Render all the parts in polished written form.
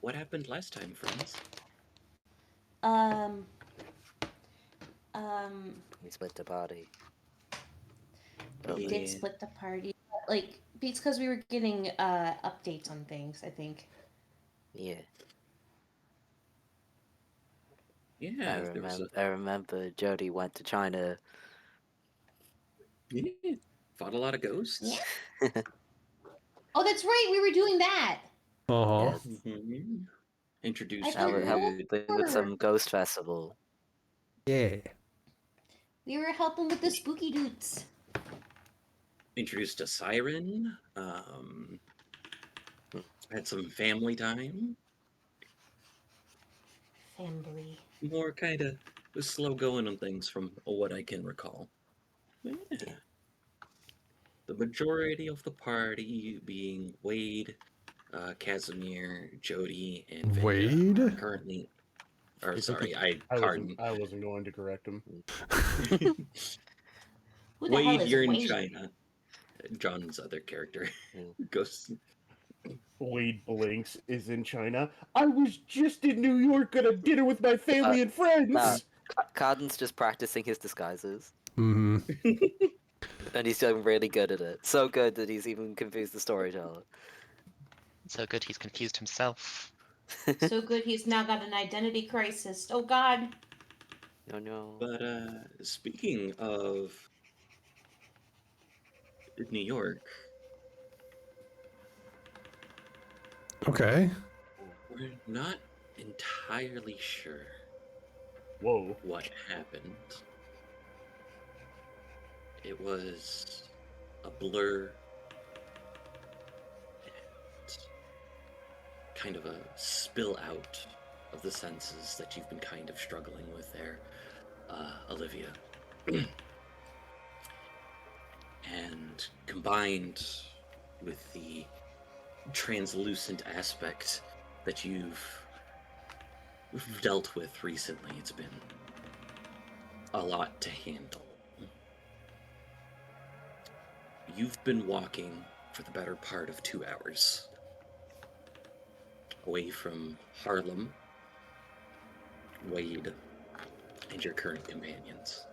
what happened last time, friends? Um, um, We split the body. we Totally. did Yeah, split the party. Like, it's because we were getting updates on things, I think. Yeah. yeah. There was a I remember Jody went to China. yeah, fought a lot of Yeah. ghosts. Oh, that's right. We were doing that. Uh-huh. Yes. Hmm. I Introduced Help your with some forgot. ghost festival. Yeah. We were helping with the spooky dudes. introduced a siren. Hmm. Had some family time. Family. More kind of was slow going on things from what I can recall. But Yeah. yeah, the majority of the party being Wade, Casimir, Jody, and Vidya are Wade? currently. Or You think sorry, he? I I wasn't. pardon. I wasn't going to correct him. Who the hell Wade, is you're in Wade? China. John's other character. Hmm. Ghost. Wade Blinks is in China. I was just in New York at a dinner with my Uh, family and nah, friends. Carden's just practicing his disguises. Mm-hmm. And he's doing really good at it. So good that he's even confused the storyteller. So good he's confused himself. So good he's now got an identity crisis. Oh, God. No, no. But speaking of New York, Okay. we're not entirely sure Whoa. what happened. It was a blur, and kind of a spill out of the senses that you've been kind of struggling with there, Olivia. And combined with the translucent aspect that you've dealt with recently, it's been a lot to handle. You've been walking for the better part of 2 hours away from Harlem, Wade, and your current companions.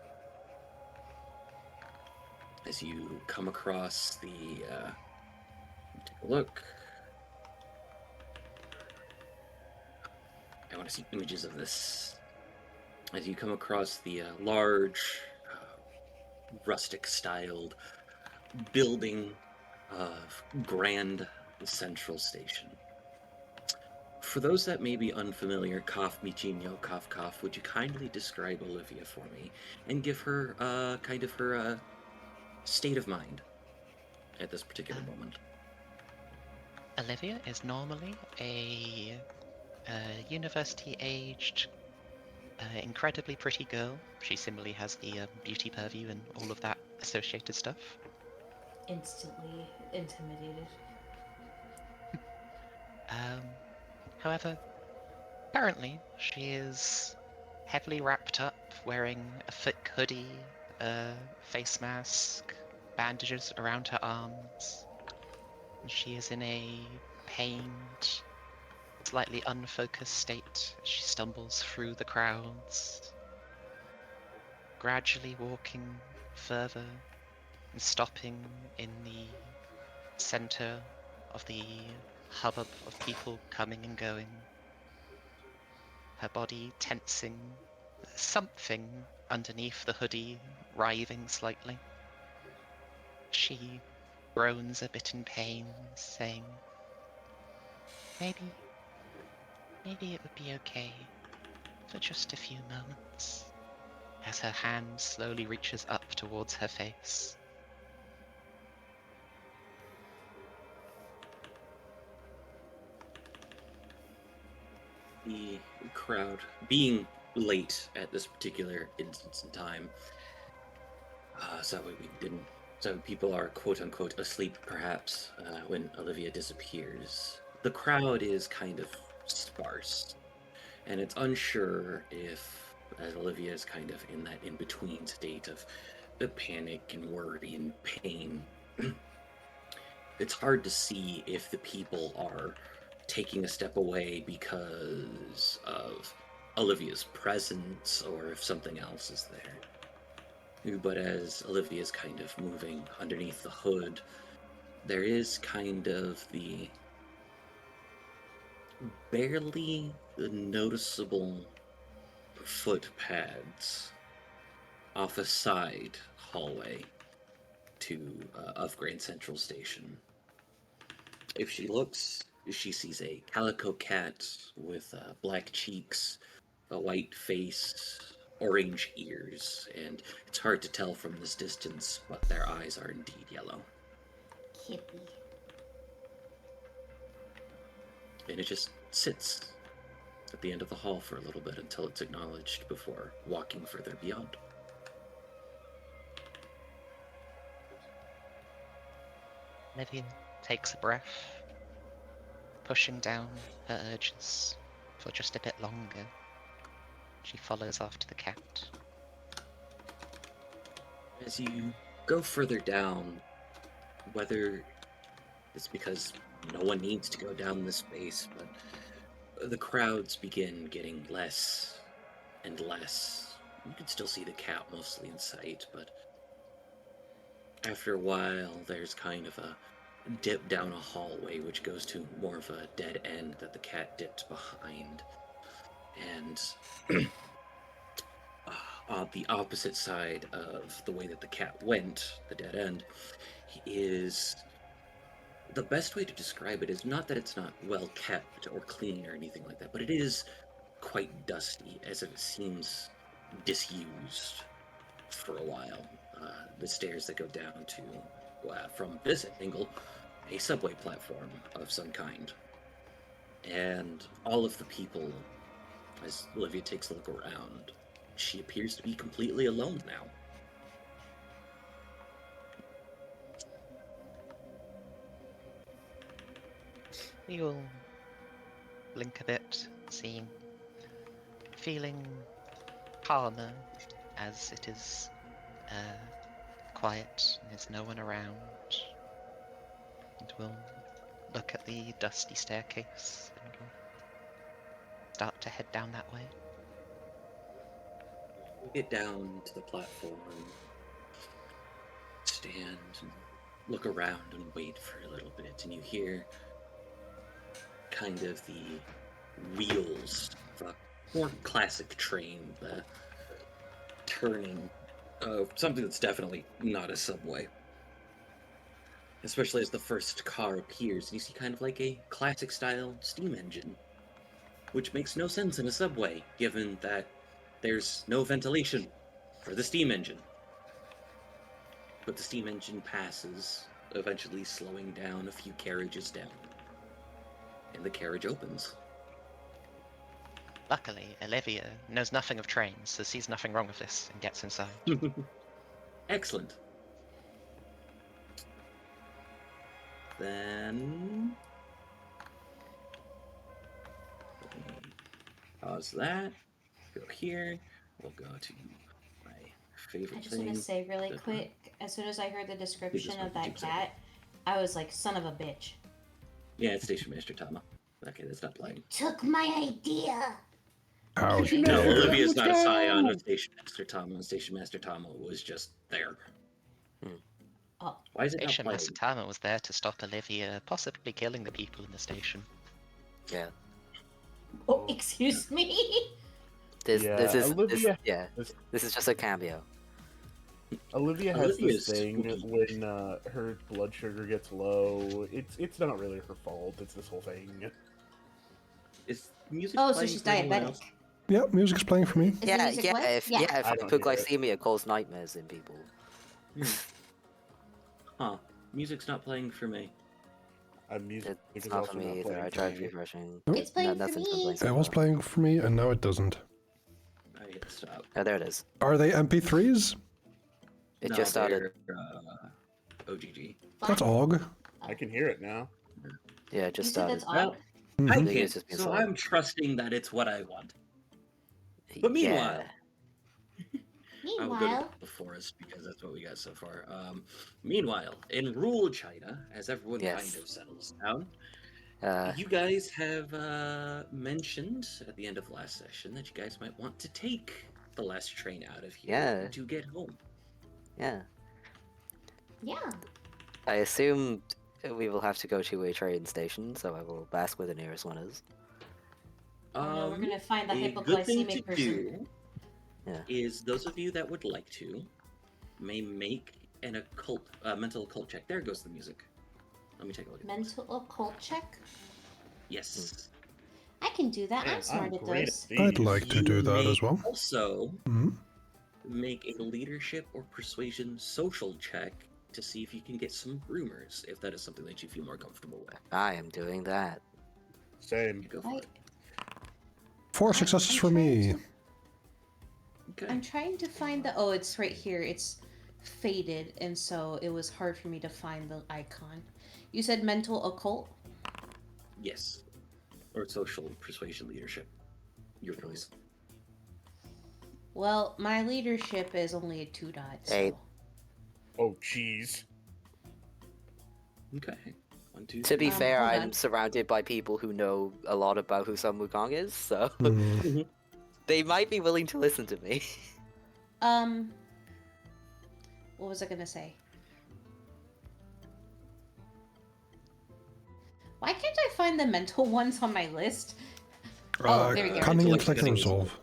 As you come across the, take a look. I want to see images of this. As you come across the large, rustic-styled building of Grand Central Station. For those that may be unfamiliar, cough Michinho, cough cough, would you kindly describe Olivia for me and give her kind of her state of mind at this particular moment? Olivia is normally a university-aged, incredibly pretty girl. She similarly has the beauty purview and all of that associated stuff. Instantly intimidated. However, currently she is heavily wrapped up, wearing a thick hoodie, a face mask, bandages around her arms. And she is in a pained, slightly unfocused state as she stumbles through the crowds, gradually walking further and stopping in the center of the hubbub of people coming and going. Her body tensing, something underneath the hoodie writhing slightly. She groans a bit in pain, saying, maybe it would be okay for just a few moments, as her hand slowly reaches up towards her face. The crowd, being late at this particular instance in time, so we didn't. So people are quote unquote asleep, perhaps, when Olivia disappears. The crowd is kind of sparse, and it's unsure if, as Olivia is kind of in that in between state of the panic and worry and pain, it's hard to see if the people are taking a step away because of Olivia's presence or if something else is there. But as Olivia's kind of moving underneath the hood, there is kind of the barely noticeable foot pads off a side hallway of Grand Central Station. If she looks, she sees a calico cat with black cheeks, a white face, orange ears, and it's hard to tell from this distance, but their eyes are indeed yellow. Kippy. And it just sits at the end of the hall for a little bit until it's acknowledged before walking further beyond. Olivia takes a breath, pushing down her urges for just a bit longer. She follows after the cat. As you go further down, whether it's because no one needs to go down this space, but the crowds begin getting less and less. You can still see the cat mostly in sight, but after a while, there's kind of a dip down a hallway which goes to more of a dead end that the cat dipped behind. And on the opposite side of the way that the cat went, the dead end, is... The best way to describe it is not that it's not well kept or clean or anything like that, but it is quite dusty, as if it seems disused for a while. The stairs that go down to, from this angle, a subway platform of some kind. And all of the people, as Olivia takes a look around, she appears to be completely alone now. You'll blink a bit, feeling calmer as it is quiet and there's no one around. And we'll look at the dusty staircase and we'll start to head down that way. We get down to the platform, stand and look around and wait for a little bit, and you hear kind of the wheels of a more classic train, the turning of something that's definitely not a subway. Especially as the first car appears, and you see kind of like a classic style steam engine, which makes no sense in a subway, given that there's no ventilation for the steam engine. But the steam engine passes, eventually slowing down a few carriages down. And the carriage opens. Luckily, Olivia knows nothing of trains, so sees nothing wrong with this and gets inside. Excellent. Then... pause that. Go here. We'll go to my favorite I just thing. want to say really that- quick, as soon as I heard the description one of for that 2 seconds. cat, I was like, son of a bitch. Yeah, it's Station Master Tama. Okay, that's not playing. Took my idea. Ouch. No, No, Yeah. Olivia's not a Let's scion go! of Station Master Tama. Station Master Tama was just there. Oh. Why is it not Station playing? Master Tama was there to stop Olivia possibly killing the people in the station. Yeah. Oh, excuse me. This Olivia this is just a cameo. Olivia has Olivia's this thing spooky. when her blood sugar gets low. It's not really her fault. It's this whole thing. Is music Oh, so playing she's for anyone diabetic. else? Yep, music's playing for me. Is the Yeah, music yeah, what? if Yeah. I don't hear it. hypoglycemia causes nightmares in people. Huh. Music's not playing for me. Music It's is not also for me not either. playing I for tried me. refreshing. It's playing for nothing's been me. playing so It was far. playing for me, and now it doesn't. I hit stop. Oh, there it is. Are they MP3s? It No, just started. they're, OGG. That's OG. I can hear it now. Yeah, it You just said started. that's all. Well, Mhm. I think can't, it's just been so solid. I'm trusting that it's what I want. But meanwhile, I will go Meanwhile, to the forest because that's what we got so far. Meanwhile, in rural China, as everyone Yes. kind of settles down, You guys have mentioned at the end of last session that you guys might want to take the last train out of here Yeah. to get home. Yeah. Yeah. I assume we will have to go to a train station, so I will ask where the nearest one is. We're gonna find the A good thing to hypoglycemic person. do Yeah. is those of you that would like to may make an mental occult check. There goes the music. Let me take a look at this. Mental occult check. Yes. I can do that. Man, I'm smart at great those. these. I'd like to You do that may as well. Also, Mhm. make a leadership or persuasion social check to see if you can get some rumors, if that is something that you feel more comfortable with. I am doing that. Same. Go for I, it. 4 successes I'm for me. trying Okay. I'm trying to find the. Oh, it's right here. It's faded, and so it was hard for me to find the icon. You said mental occult? Yes. Or social persuasion leadership. Your choice. Well, my leadership is only a 2 dot. So. 8. Oh, jeez. Okay. 1, 2, To be 3. fair, hold I'm on. surrounded by people who know a lot about who Sun Wukong is, so Hmm. they might be willing to listen to me. What was I gonna say? Why can't I find the mental ones on my list? Oh, there we go. Cunning, Intellect, intellect, and cunning. resolve.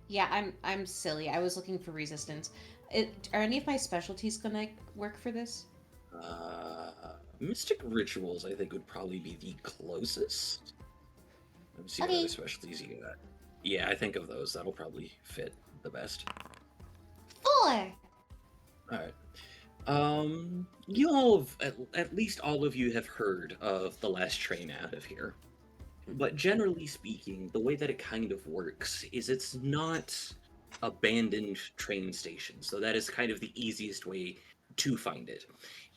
Yeah, I'm silly. I was looking for resistance. Are any of my specialties gonna work for this? Mystic rituals, I think, would probably be the closest. Let me see what Okay. other specialties you got. Yeah, I think of those. That'll probably fit the best. 4. Alright. You all have, at least all of you have heard of the last train out of here. But generally speaking, the way that it kind of works is it's not abandoned train stations. So that is kind of the easiest way to find it.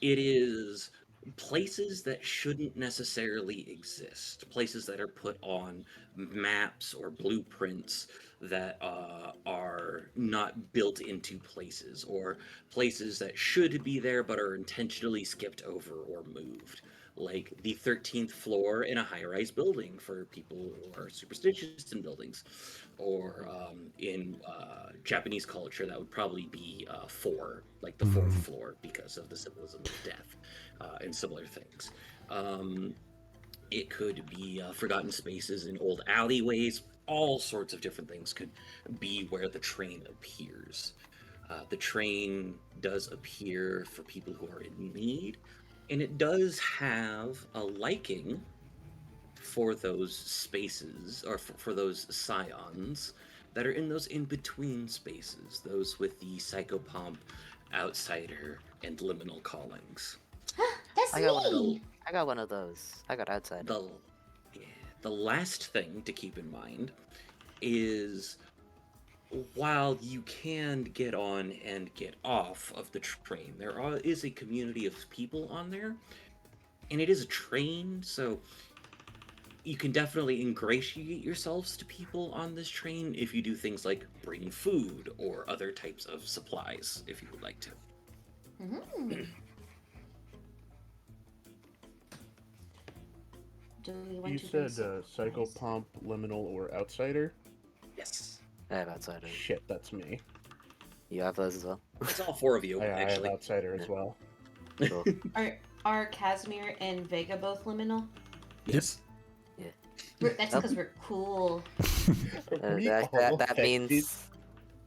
It is places that shouldn't necessarily exist, places that are put on maps or blueprints that are not built into places, or places that should be there but are intentionally skipped over or moved, like the 13th floor in a high-rise building for people who are superstitious in buildings, or in Japanese culture that would probably be 4, like the 4th floor, because of the symbolism of death and similar things. It could be forgotten spaces in old alleyways. All sorts of different things could be where the train appears. The train does appear for people who are in need, and it does have a liking for those spaces, or for those scions that are in those in-between spaces, those with the psychopomp, outsider, and liminal callings. That's I got one of those. me. I got one of those. I got outside. The last thing to keep in mind is, while you can get on and get off of the train, there is a community of people on there, and it is a train, so you can definitely ingratiate yourselves to people on this train if you do things like bring food or other types of supplies, if you would like to. Mhm. Do we want You to said basic- psychopomp, liminal, or outsider? Yes. I have outsider. Shit, that's me. You have those as well? It's all 4 of you, I have actually. outsider as well. Cool. Are Casimir and Vega both liminal? Yes. That's because we're cool. We that all that affected. means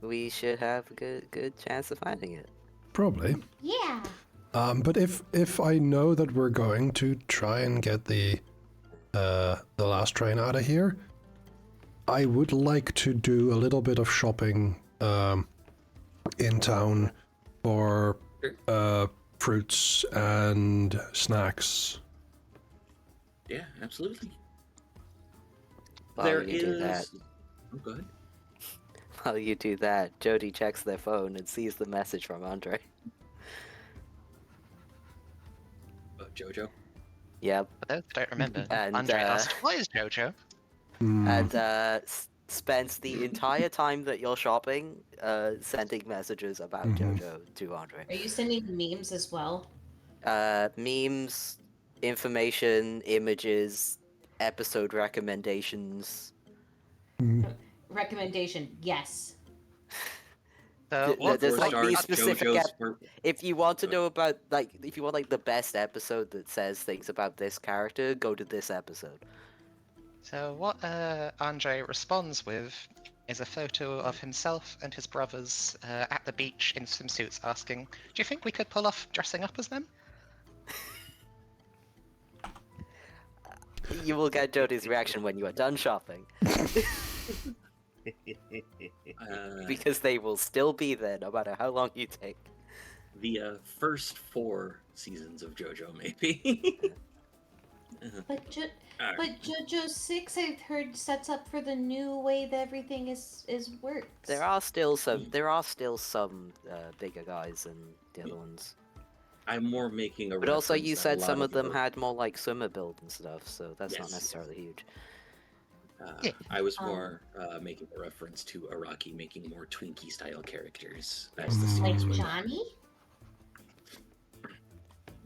we should have a good chance of finding it. Probably. Yeah. But if I know that we're going to try and get the last train out of here, I would like to do a little bit of shopping in town for fruits and snacks. Yeah, absolutely. While There you do that, is. Oh, go ahead. while you do that, Jody checks their phone and sees the message from Andre. Jojo. Yep. For those that don't remember, And, Andre asked, "What is JoJo?" And spends the entire time that you're shopping sending messages about JoJo to Andre. Are you sending memes as well? Memes, information, images, episode recommendations. Recommendation, yes. So what? There's Four like these stars, specific JoJo's purple. if you want to Good. know about if you want like the best episode that says things about this character, go to this episode. So what Andre responds with is a photo of himself and his brothers at the beach in swimsuits, asking, "Do you think we could pull off dressing up as them?" You will get Jody's reaction when you are done shopping, because they will still be there no matter how long you take. The first 4 seasons of JoJo, maybe. But Alright. but JoJo 6, I've heard, sets up for the new way that everything is works. There are still some bigger guys than the other ones. I'm more making a. But also, you reference that a said some lot of them the- had more like swimmer build and stuff, so that's not Yes. necessarily huge. Yeah. I was Um, more making a reference to Araki making more Twinkie style characters as the Mm. Like series went on. Johnny?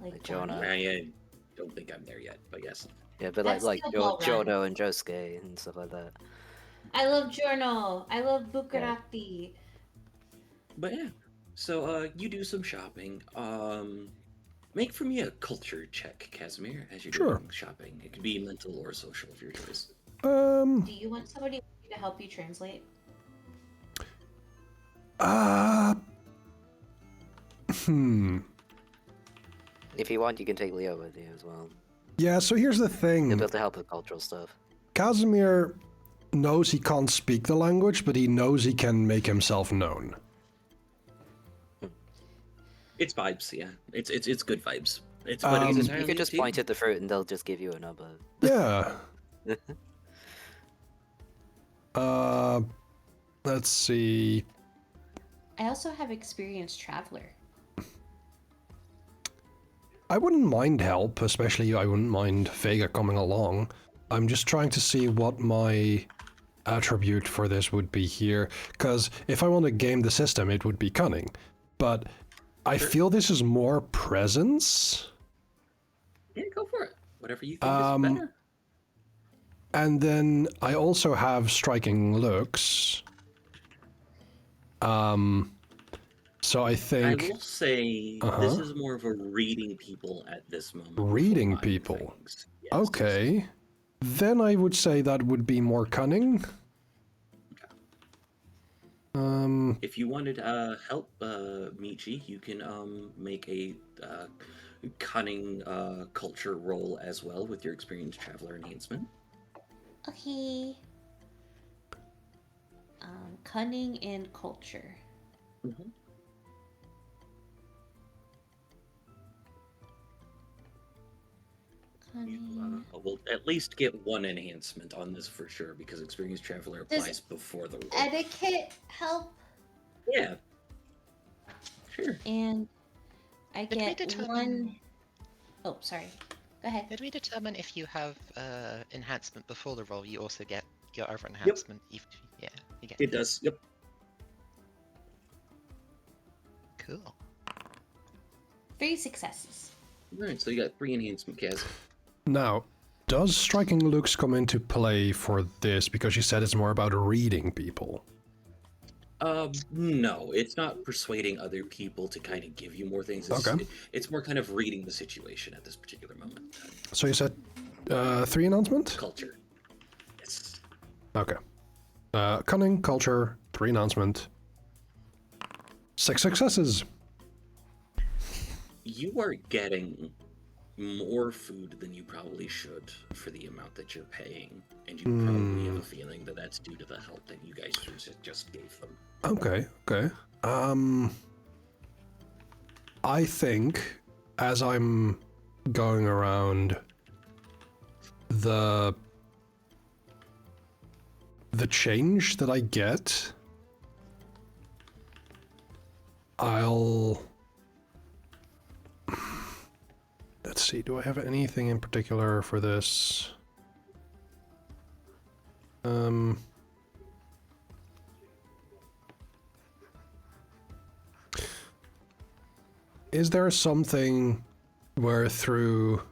Like Jonah. I don't think I'm there yet, but yes. Yeah, but That's like still well run. Jono and Josuke and stuff like that. I love Giorno. I love Bukarati. But yeah. So you do some shopping. Make for me a culture check, Casimir, as you're Sure. doing shopping. It could be mental or social of your choice. Do you want somebody to help you translate? Hmm. If you want, you can take Leo with you as well. Yeah, so here's the He'll thing. be able to help with cultural stuff. Casimir knows he can't speak the language, but he knows he can make himself known. It's vibes, yeah. It's good vibes. It's Um, but You it's just, entirely you could just up to you. point at the fruit and they'll just give you a number. Yeah. Let's see. I also have experienced traveler. I wouldn't mind help, especially I wouldn't mind Vega coming along. I'm just trying to see what my attribute for this would be here, because if I want to game the system, it would be cunning. But I feel this is more presence. Yeah, go for it. Whatever you think Um, is better. And then I also have striking looks. So I I think will say Uh-huh. this is more of a reading people at this moment. Reading before buying people. things. Yes. okay. Then I would say that would be more cunning. If you wanted help, Michi, you can make a cunning culture roll as well with your experienced traveler enhancement. Okay. Cunning and culture. Mhm. Cunning. You will at least get 1 enhancement on this for sure because experienced traveler Does applies before the roll. Etiquette help, Yeah. Sure. and I Did we get determine- one. Oh, sorry. Go ahead. Did we determine if you have enhancement before the roll, you also get your other enhancement? Yeah, you get It does. Yep. Cool. 3 successes. All right. So you got 3 enhancement, Kaz. Now, does striking looks come into play for this? Because you said it's more about reading people. No, it's not persuading other people to kind of give you more things. It's, Okay. It's more kind of reading the situation at this particular moment. So you said 3 announcement? Culture. Yes. Okay. Cunning, culture, 3 announcement. 6 successes. You are getting more food than you probably should for the amount that you're paying, and you probably have a feeling that that's due to the help that you guys just gave them. Okay, okay. I think as I'm going around the change that I get, I'll let's see, do I have anything in particular for this? Is there something where through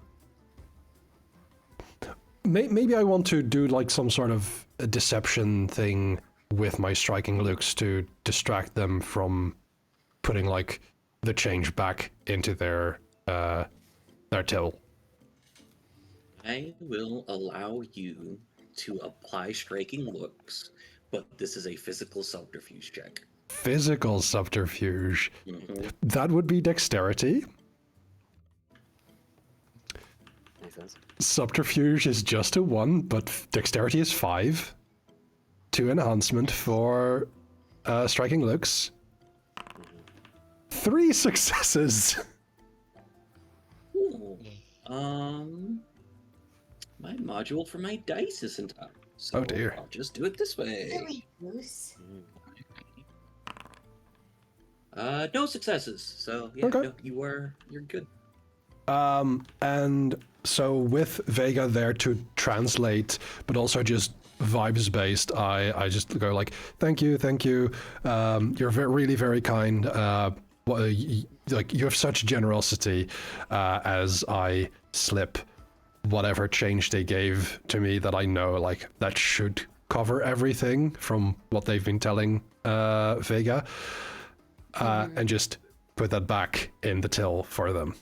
maybe I want to do like some sort of a deception thing with my striking looks to distract them from putting like the change back into their till. I will allow you to apply striking looks, but this is a physical subterfuge check. Physical subterfuge. Mhm. That would be dexterity. Makes sense. Subterfuge is just a 1, but dexterity is 5. 2 enhancement for striking looks. 3 successes. Cool. My module for my dice isn't up, so Oh, dear. I'll just do it this way. Silly goose. No successes. So yeah, Okay. no, you're good. And so with Vega there to translate, but also just vibes based, I just go like, thank you. You're really very kind. Like you have such generosity. As I slip whatever change they gave to me that I know like that should cover everything from what they've been telling Vega, and just put that back in the till for them.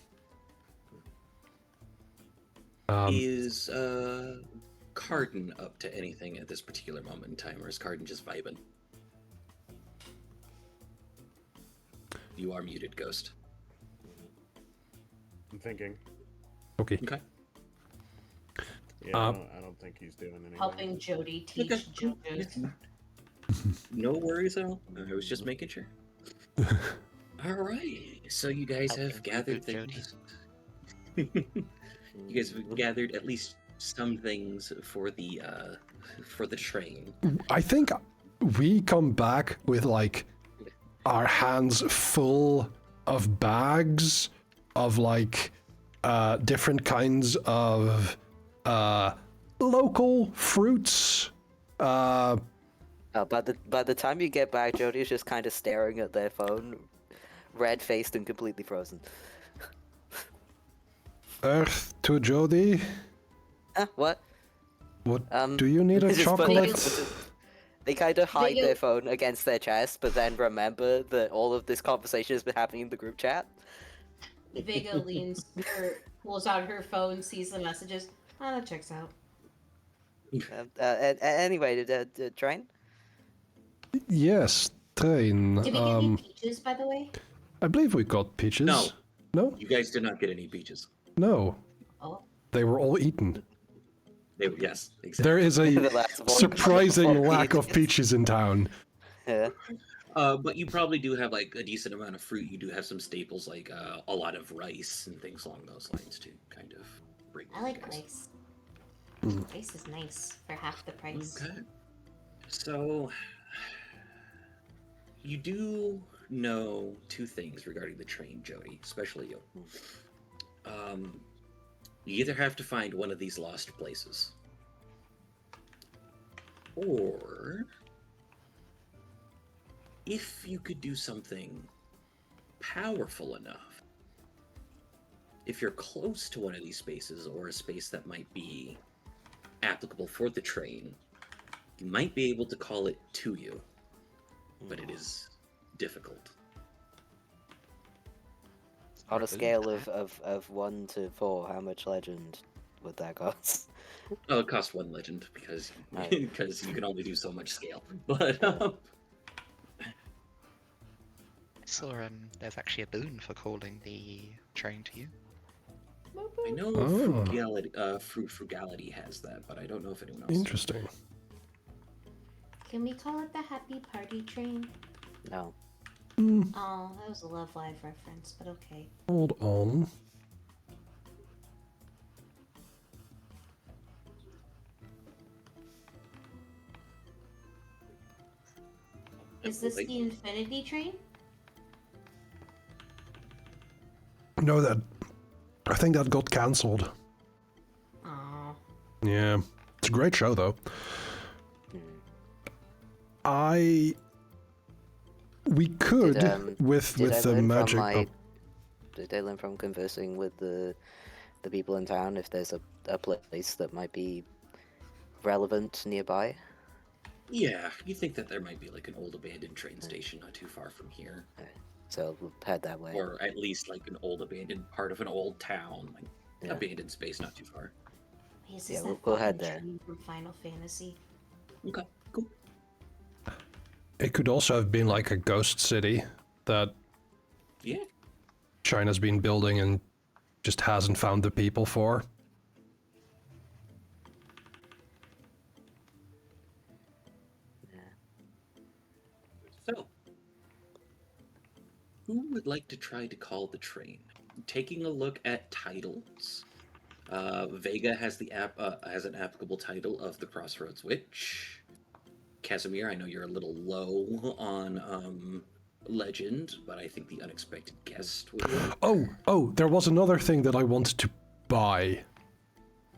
Is Carden up to anything at this particular moment in time, or is Carden just vibing? You are muted, Ghost. I'm thinking. Okay. Okay. Yeah, Um, I don't think he's doing anything. Helping Jody teach Okay, cool. JoJo's. No worries at all. I was just making sure. All right. So you guys have Helping gathered reboot Jody. things. You guys have gathered at least some things for the train. I think we come back with like our hands full of bags of like different kinds of local fruits. By the time you get back, Jody is just kind of staring at their phone, red-faced and completely frozen. Earth to Jody. What? What? Um, Do you need a just put chocolate? They kind of hide They their do- phone against their chest, but then remember that all of this conversation has been happening in the group chat. Vega leans or pulls out her phone, sees the messages. Oh, that checks out. Anyway, Train? Yes, train. Did we get any peaches, by the way? I believe we got peaches. No. No? You guys did not get any peaches. No. Oh, They were all eaten. Yes, exactly. There is The a last one. surprising lack of peaches in town. Yeah. But you probably do have like a decent amount of fruit. You do have some staples like a lot of rice and things along those lines to kind of bring. I you like guys. rice. Mm. Rice is nice for half the price. Okay. So you do know two things regarding the train, Jody, especially you. You either have to find one of these lost places, or if you could do something powerful enough, if you're close to one of these spaces or a space that might be applicable for the train, you might be able to call it to you, but it is difficult. On a scale of 1 to 4, how much legend would that cost? Oh, it costs one legend because Right. because you can only do so much scale. But I saw there's actually a boon for calling the train to you. I know Oh. Frugality has that, but I don't know if anyone else. Interesting. Can we call it the Happy Party Train? No. Oh, that was a Love Live reference, but okay. Hold on. Is this the Infinity Train? No, I think that got cancelled. Oh, Yeah. It's a great show, though. We could, with Did I the learn magic. from my... Oh, Did I learn from conversing with the people in town if there's a place that might be relevant nearby? Yeah, you think that there might be like an old abandoned train station not too far from here, So we'll head that way. or at least like an old abandoned part of an old town, like Yeah. abandoned space not too far. This Yeah, is we'll that go ahead fucking there. train from Final Fantasy. Okay, cool. It could also have been like a ghost city that Yeah, China's been building and just hasn't found the people for. so who would like to try to call the train? Taking a look at titles, Vega has has an applicable title of the Crossroads Witch. Casimir, I know you're a little low on legend, but I think the unexpected guest would work. Oh, there was another thing that I wanted to buy.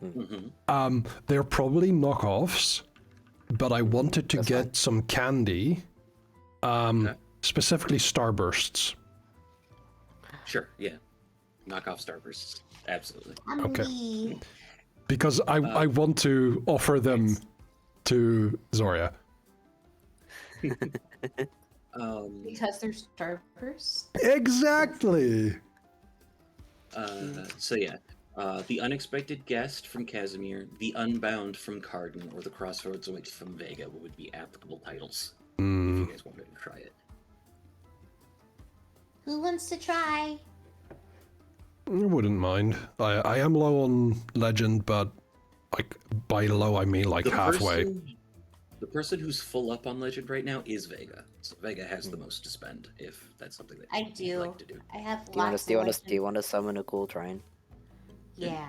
Mm-hmm. They're probably knockoffs, but I wanted to That's get fine. some candy, Okay. specifically Starbursts. Sure, yeah. Knockoff Starbursts. Absolutely. Okay. Because I want to offer them to Zoria. Because they're Starburst. Exactly! So yeah. The Unexpected Guest from Casimir, The Unbound from Cardin, or The Crossroads Witch from Vega would be applicable titles if you guys wanted to try it. Who wants to try? I wouldn't mind. I am low on legend, but like by low I mean like halfway. The person who's full up on legend right now is Vega. So Vega has the most to spend if that's something that I you'd do. like to do. I have Do you want lots to? Do you of want to? Do you legend- want to summon a cool train? Yeah.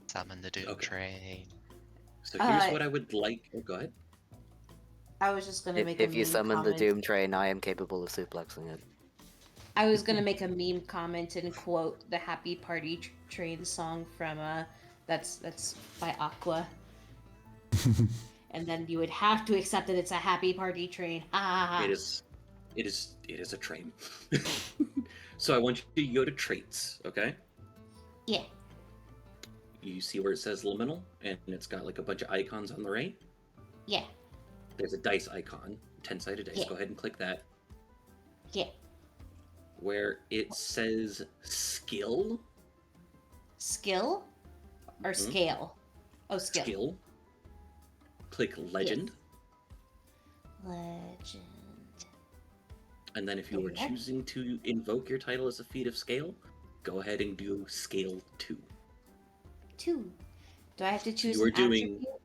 Summon the Doom Okay. Train. So here's Uh, what I would like. Oh, go ahead. I was just gonna make If a you meme summon comment. the Doom Train, I am capable of suplexing it. I was gonna make a meme comment and quote the Happy Party Train song from that's by Aqua. And then you would have to accept that it's a Happy Party Train. Ah. It is a train. So I want you to go to traits, okay? Yeah. You see where it says liminal, and it's got like a bunch of icons on the right. Yeah. There's a dice icon, 10-sided dice. Yeah. Go ahead and click that. Yeah. Where it says skill, Skill or Mhm. scale? Oh, skill. skill. Click legend, Legend. and then if you are Okay. choosing to invoke your title as a feat of scale, go ahead and do scale 2. 2. Do I have to choose You are an doing- attribute?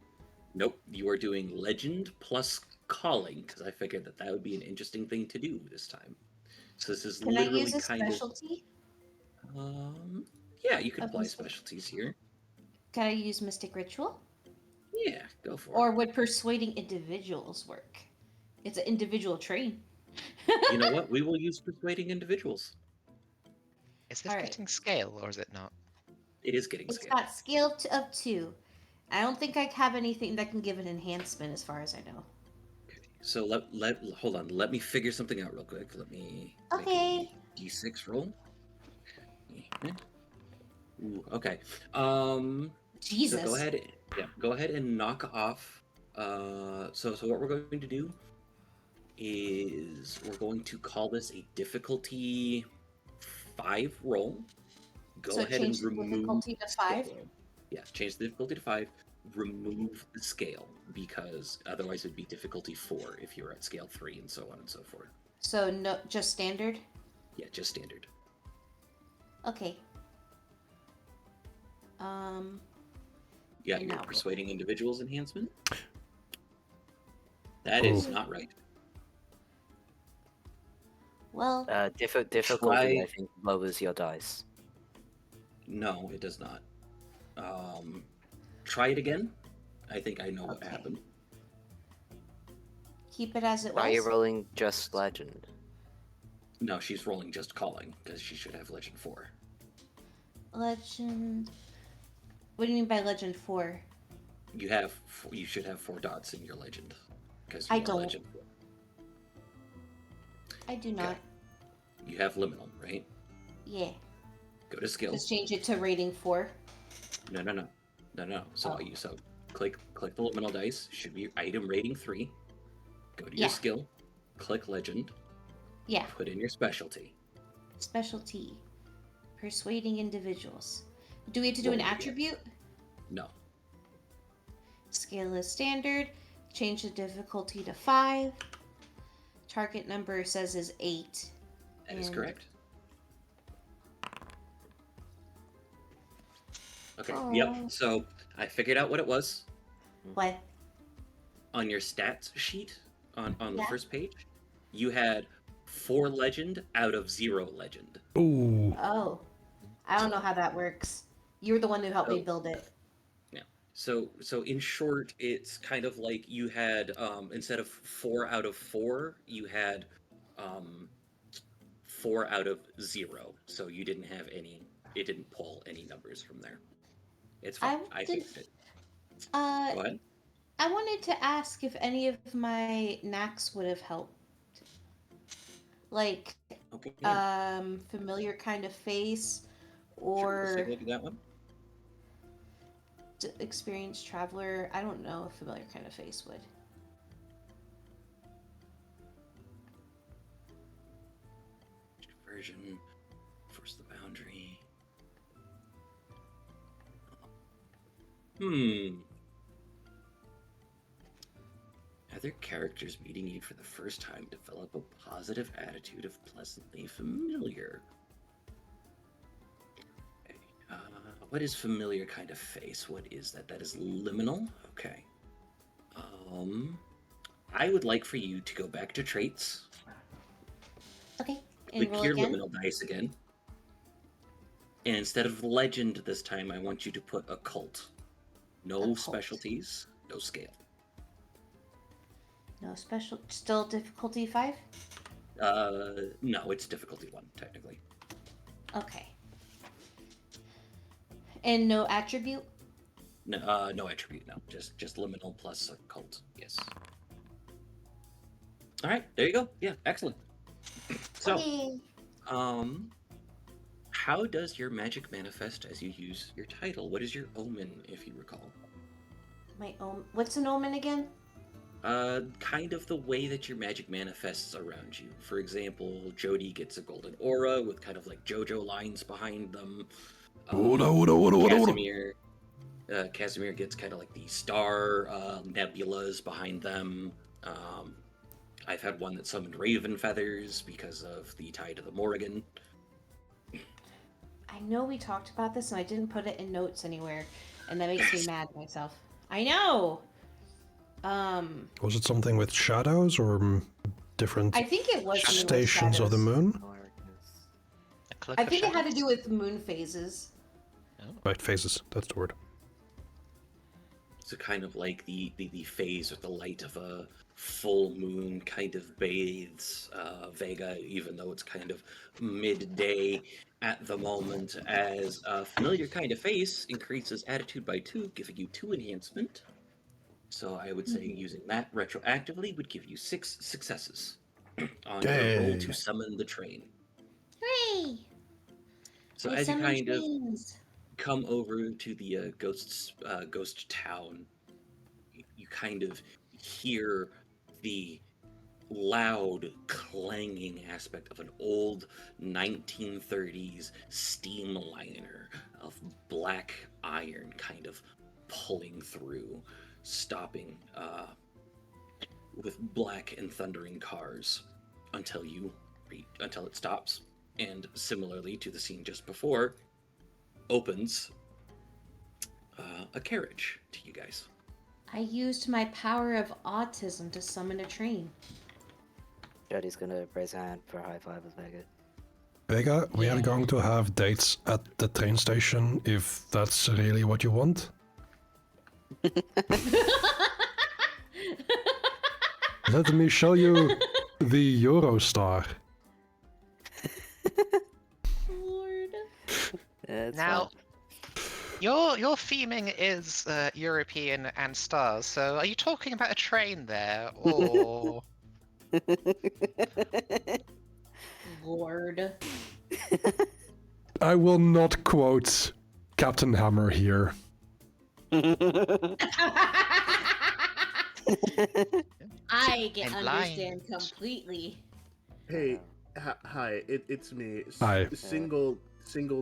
Nope, you are doing legend plus calling because I figured that would be an interesting thing to do this time. So this is Can I literally use a kind specialty? of yeah, you can Of apply mystic- specialties here. Can I use Mystic Ritual? Yeah, go for Or it. would persuading individuals work? It's an individual train. You know what? We will use persuading individuals. Is this Alright. getting scale or is it not? It is getting It's scale. got skill of 2. I don't think I have anything that can give an enhancement as far as I know. So hold on. Let me figure something out real quick. Let me make Okay. a d6 roll. Ooh, okay. Jesus. So go ahead. Yeah, go ahead and knock off. So what we're going to do is we're going to call this a difficulty 5 roll. Go So ahead change and the remove difficulty to 5? scale. Yeah, change the difficulty to 5. Remove the scale because otherwise it'd be difficulty 4 if you were at scale 3 and so on and so forth. So no, just standard? Yeah, just standard. Okay. Yeah, And your now- persuading individuals enhancement. That is Oh. not right. Well, Difficulty, Try- I think, lowers your dice. No, it does not. Try it again. I think I know what Okay. happened. keep it as it Why are you was. rolling just legend? No, she's rolling just calling because she should have legend 4. Legend. What do you mean by legend 4? You should have 4 dots in your legend because I you are don't. legend 4. I do not. You have liminal, right? Yeah. Go to skill. Just change it to rating 4. No. So Oh. so click the liminal dice. Should be item rating 3. Go to Yeah. your skill. Click legend. Yeah. Put in your specialty. Specialty. Persuading individuals. Do we have to do an Roll again. attribute? No. Scale is standard. Change the difficulty to 5. Target number says is 8. That is And- correct. Okay. Oh. Yep. So I figured out what it was What? on your stats sheet on the Yeah. first page. You had 4 legend out of 0 legend. Ooh. Oh. I don't know how that works. You were the one who helped me Oh. build it. So in short, it's kind of like you had instead of 4 out of 4, you had 4 out of 0. So you didn't have any. It didn't pull any numbers from there. It's fine. I did- fixed it. Go ahead. I wanted to ask if any of my knacks would have helped. Like, Okay. familiar kind of face, Sure, let's take or a look at that one. experienced traveler. I don't know if familiar kind of face would. Version. Force the boundary. Other characters meeting you for the first time develop a positive attitude of pleasantly familiar. Okay, what is familiar kind of face? What is that? That is liminal? Okay. I would like for you to go back to traits. Okay, and Click roll your again. liminal dice again. And instead of legend this time, I want you to put occult. No Occult. specialties, no scale. No special. Still difficulty 5. No, it's difficulty 1 technically. Okay. And no attribute. No, no attribute. No, just liminal plus occult. Yes. All right, there you go. Yeah, excellent. So, Okay. how does your magic manifest as you use your title? What is your omen, if you recall? My omen. What's an omen again? Kind of the way that your magic manifests around you. For example, Jody gets a golden aura with kind of like JoJo lines behind them. Casimir, Casimir gets kind of like the star nebulas behind them. I've had one that summoned raven feathers because of the tie to the Morrigan. I know we talked about this and I didn't put it in notes anywhere, and that makes me mad at myself. I know. Was it something with shadows or different I think it was something with stations of the shadows. moon? A cloak I of think it had to shadows? do with moon phases. Right, phases. That's the word. So kind of like the phase with the light of a full moon kind of bathes Vega, even though it's kind of midday at the moment, as a familiar kind of face increases attitude by 2, giving you 2 enhancement. So I would say using that retroactively would give you 6 successes on your roll Yay. to summon the train. Hooray! So I as you summon kind of trains. come over to the ghost town, you kind of hear the loud clanging aspect of an old 1930s steam liner of black iron kind of pulling through, stopping with black and thundering cars until it stops, and similarly to the scene just before, opens a carriage to you guys. I used my power of autism to summon a train. Jody's gonna raise a hand for a high five with Vega. Vega, we are Yeah. going to have dates at the train station if that's really what you want. Let me show you the Eurostar. Lord. It's Now, fine. your theming is European and stars, so are you talking about a train there, or Lord. I will not quote Captain Hammer here. I can I'm understand blind. completely. Hey, hi, it's me. Hi. Single,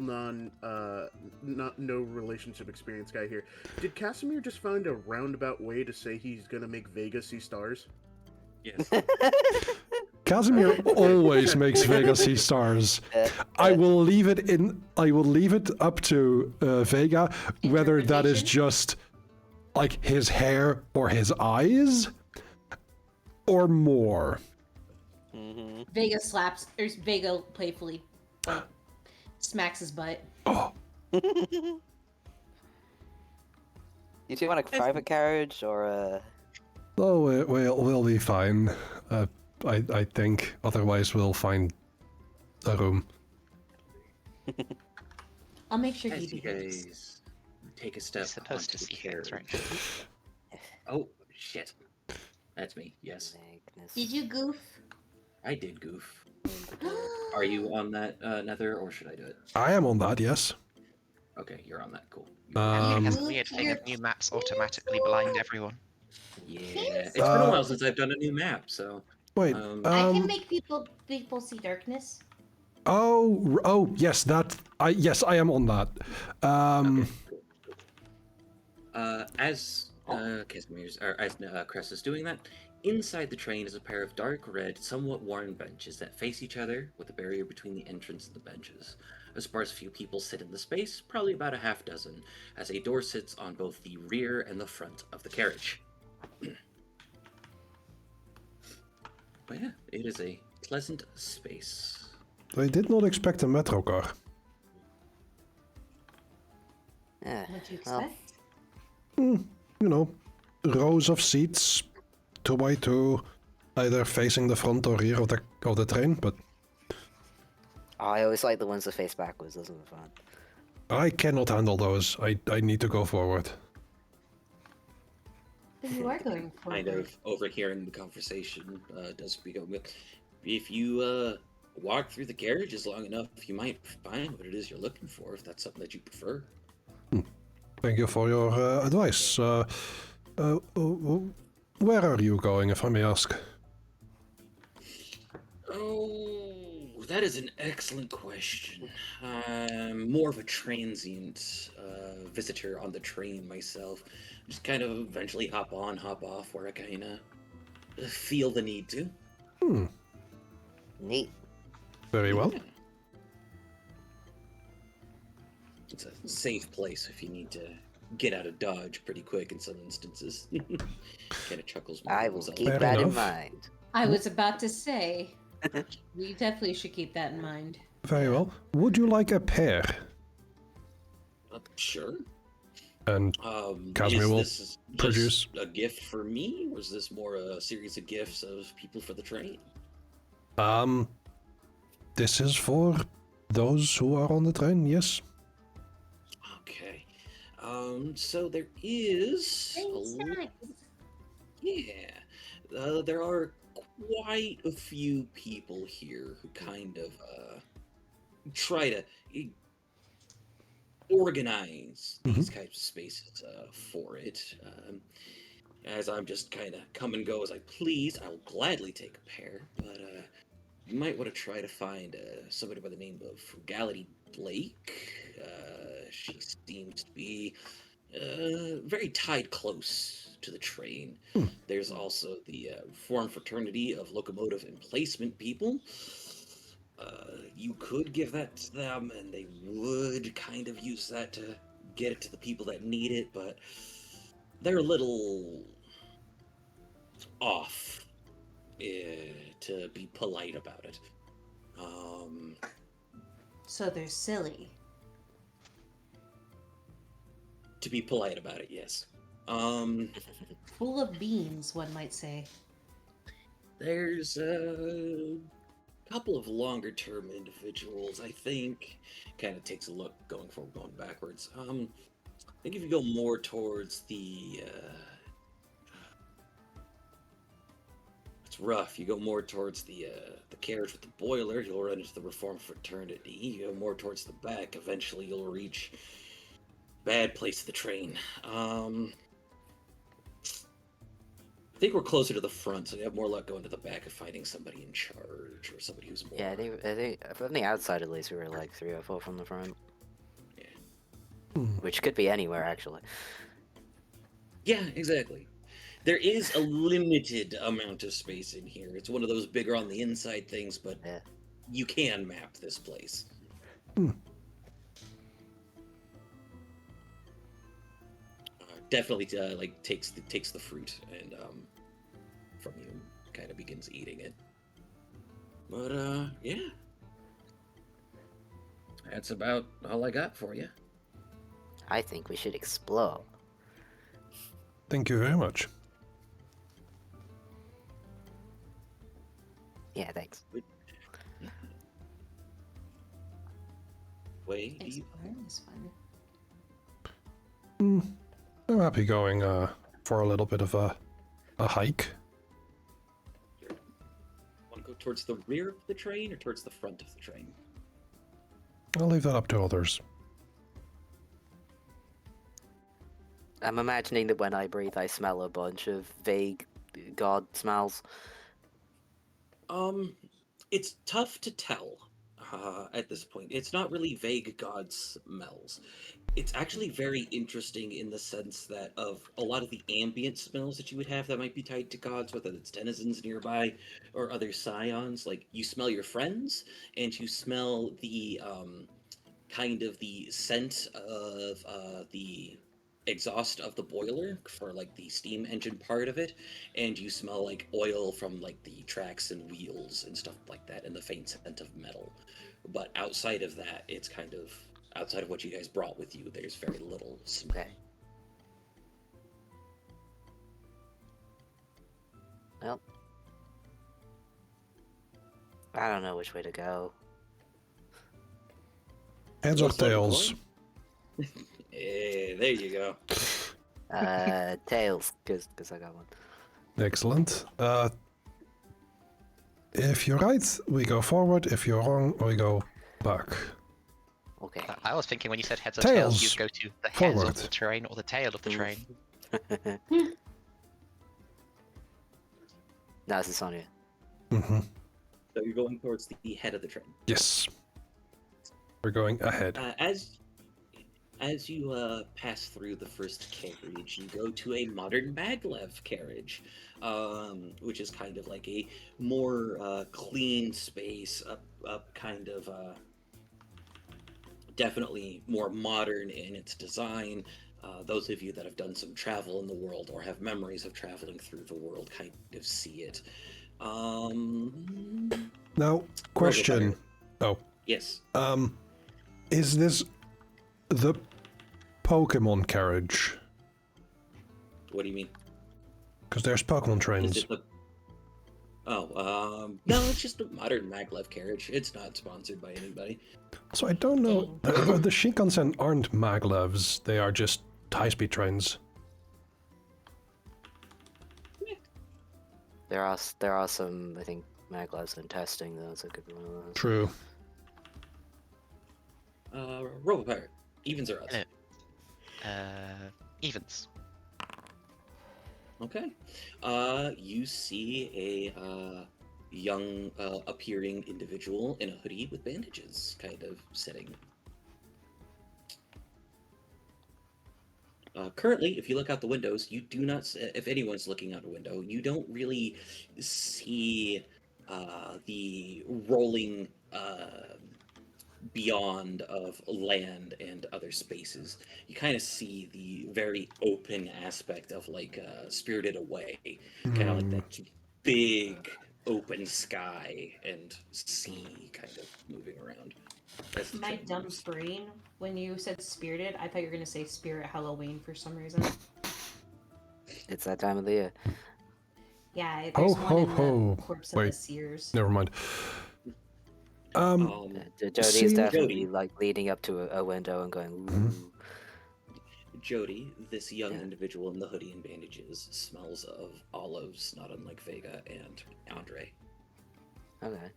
not no relationship experience guy here. Did Casimir just find a roundabout way to say he's gonna make Vegas see stars? Yes. Casimir always makes Vega see stars. I will leave it up to Vega whether that is Interpretation? just like his hair or his eyes or more. Vega slaps, or Vega playfully smacks his butt. Oh, You two want a private carriage or oh, we'll be fine. I think. Otherwise, we'll find a room. I'll make sure he As you behaves. guys take a You're step supposed onto to the see things, carriage. right? Oh shit, that's me. Yes, Magnus? Did you goof? I did goof. Are you on that Nether, or should I do it? I am on that. Yes. Okay, you're on that. Cool. Casimir has a Um, weird thing you're of new maps automatically blind everyone. Yeah, it's been a Uh, while since I've done a new map, so Wait. I can make people see darkness. Oh, yes, yes, I am on that. As Casimir's, or as Cress is doing that, inside the train is a pair of dark red, somewhat worn benches that face each other, with a barrier between the entrance and the benches. A sparse few people sit in the space, probably about a half dozen, as a door sits on both the rear and the front of the carriage. But yeah, it is a pleasant space. I did not expect a metro car. Yeah. What'd you well, expect? You know, rows of seats, 2x2, either facing the front or rear of the train. But I always like the ones that face backwards. Those are fun. I cannot handle those. I need to go forward. But you are going forward. Kind of overhearing the conversation does become. If you walk through the carriages long enough, you might find what it is you're looking for, if that's something that you prefer. Thank you for your advice. Where are you going, if I may ask? Oh, that is an excellent question. I'm more of a transient visitor on the train myself. Just kind of eventually hop on, hop off where I kind of feel the need to. Neat. Very well. Yeah. It's a safe place if you need to get out of Dodge pretty quick in some instances. Kind of chuckles. I will himself. keep Fair that in enough. mind. I was about to say, we definitely should keep that in mind. Very well. Would you like a pair? Sure. And Casimir Is will this just produce- a gift for me, or is this more a series of gifts of people for the train? This is for those who are on the train, yes. Okay. So there is there are quite a few people here who kind of try to organize these types of spaces for it. As I'm just kind of come and go as I please, I'll gladly take a pair, but you might want to try to find somebody by the name of Frugality Blake. She seems to be very tied close to the train. There's also the Reformed Fraternity of Locomotive Emplacement people. You could give that to them, and they would kind of use that to get it to the people that need it, but they're a little off, to be polite about it. So they're silly. To be polite about it, yes. Full of beans, one might say. There's a couple of longer term individuals, I think. Kind of takes a look going forward, going backwards. I think if you go more towards the it's rough. You go more towards the carriage with the boiler, you'll run into the Reformed Fraternity. You go more towards the back, eventually you'll reach bad place, the train. I think we're closer to the front, so you have more luck going to the back of finding somebody in charge or somebody who's more. Yeah, I think from the outside at least we were like 3 or 4 from the front. Yeah. Which could be anywhere actually. Yeah, exactly. There is a limited amount of space in here. It's one of those bigger on the inside things, but Yeah. you can map this place. Definitely, like takes the fruit and from you, kind of begins eating it. But yeah, that's about all I got for you. I think we should explore. Thank you very much. Yeah, thanks. Way, do you? Exploring is fun. I'm happy going for a little bit of a hike. Want to go towards the rear of the train or towards the front of the train? I'll leave that up to others. I'm imagining that when I breathe, I smell a bunch of vague god smells. It's tough to tell at this point. It's not really vague god smells. It's actually very interesting in the sense that of a lot of the ambient smells that you would have that might be tied to gods, whether it's denizens nearby or other scions. Like you smell your friends, and you smell the kind of the scent of the exhaust of the boiler for like the steam engine part of it, and you smell like oil from like the tracks and wheels and stuff like that, and the faint scent of metal. But outside of that, it's kind of outside of what you guys brought with you, there's very little smell. Okay. Well, I don't know which way to go. Heads or Let's flip a tails? coin. There you go. Tails, because I got one. Excellent. If you're right, we go forward. If you're wrong, we go back. Okay. I was thinking when you said heads or tails, Tails. you'd go to the head Forward. of the train or the tail of the train. Now it's Sonia. Mm-hmm. So you're going towards the head of the train. Yes. We're going ahead. As you pass through the first carriage, you go to a modern maglev carriage, which is kind of like a more clean space, up kind of definitely more modern in its design. Those of you that have done some travel in the world or have memories of traveling through the world kind of see it. Now, question. Oh, Yes. is this the Pokemon carriage? What do you mean? Because there's Pokemon Is trains. it the... no, it's just a modern maglev carriage. It's not sponsored by anybody. So I don't know. The Shinkansen aren't maglevs. They are just high-speed trains. There are some, I think, maglevs in testing though, so it could be one of those. True. Robopirate. Evens or odds? Evens. Okay. You see a young appearing individual in a hoodie with bandages kind of sitting. Currently, if you look out the windows, you do not, if anyone's looking out a window, you don't really see the rolling beyond of land and other spaces. You kind of see the very open aspect of like Spirited Away, kind of like that big open sky and sea kind of moving around. That's the My train dumb moves. brain, when you said spirited, I thought you were gonna say Spirit Halloween for some reason. It's that time of the year. Yeah, Ho, there's ho, one in ho. the corpse of Wait. the Sears. Never mind. Jody See- is definitely Jody. like leaning up to a window and going, ooh. Jody, this young Yeah. individual in the hoodie and bandages, smells of olives, not unlike Vega and Andre. Okay.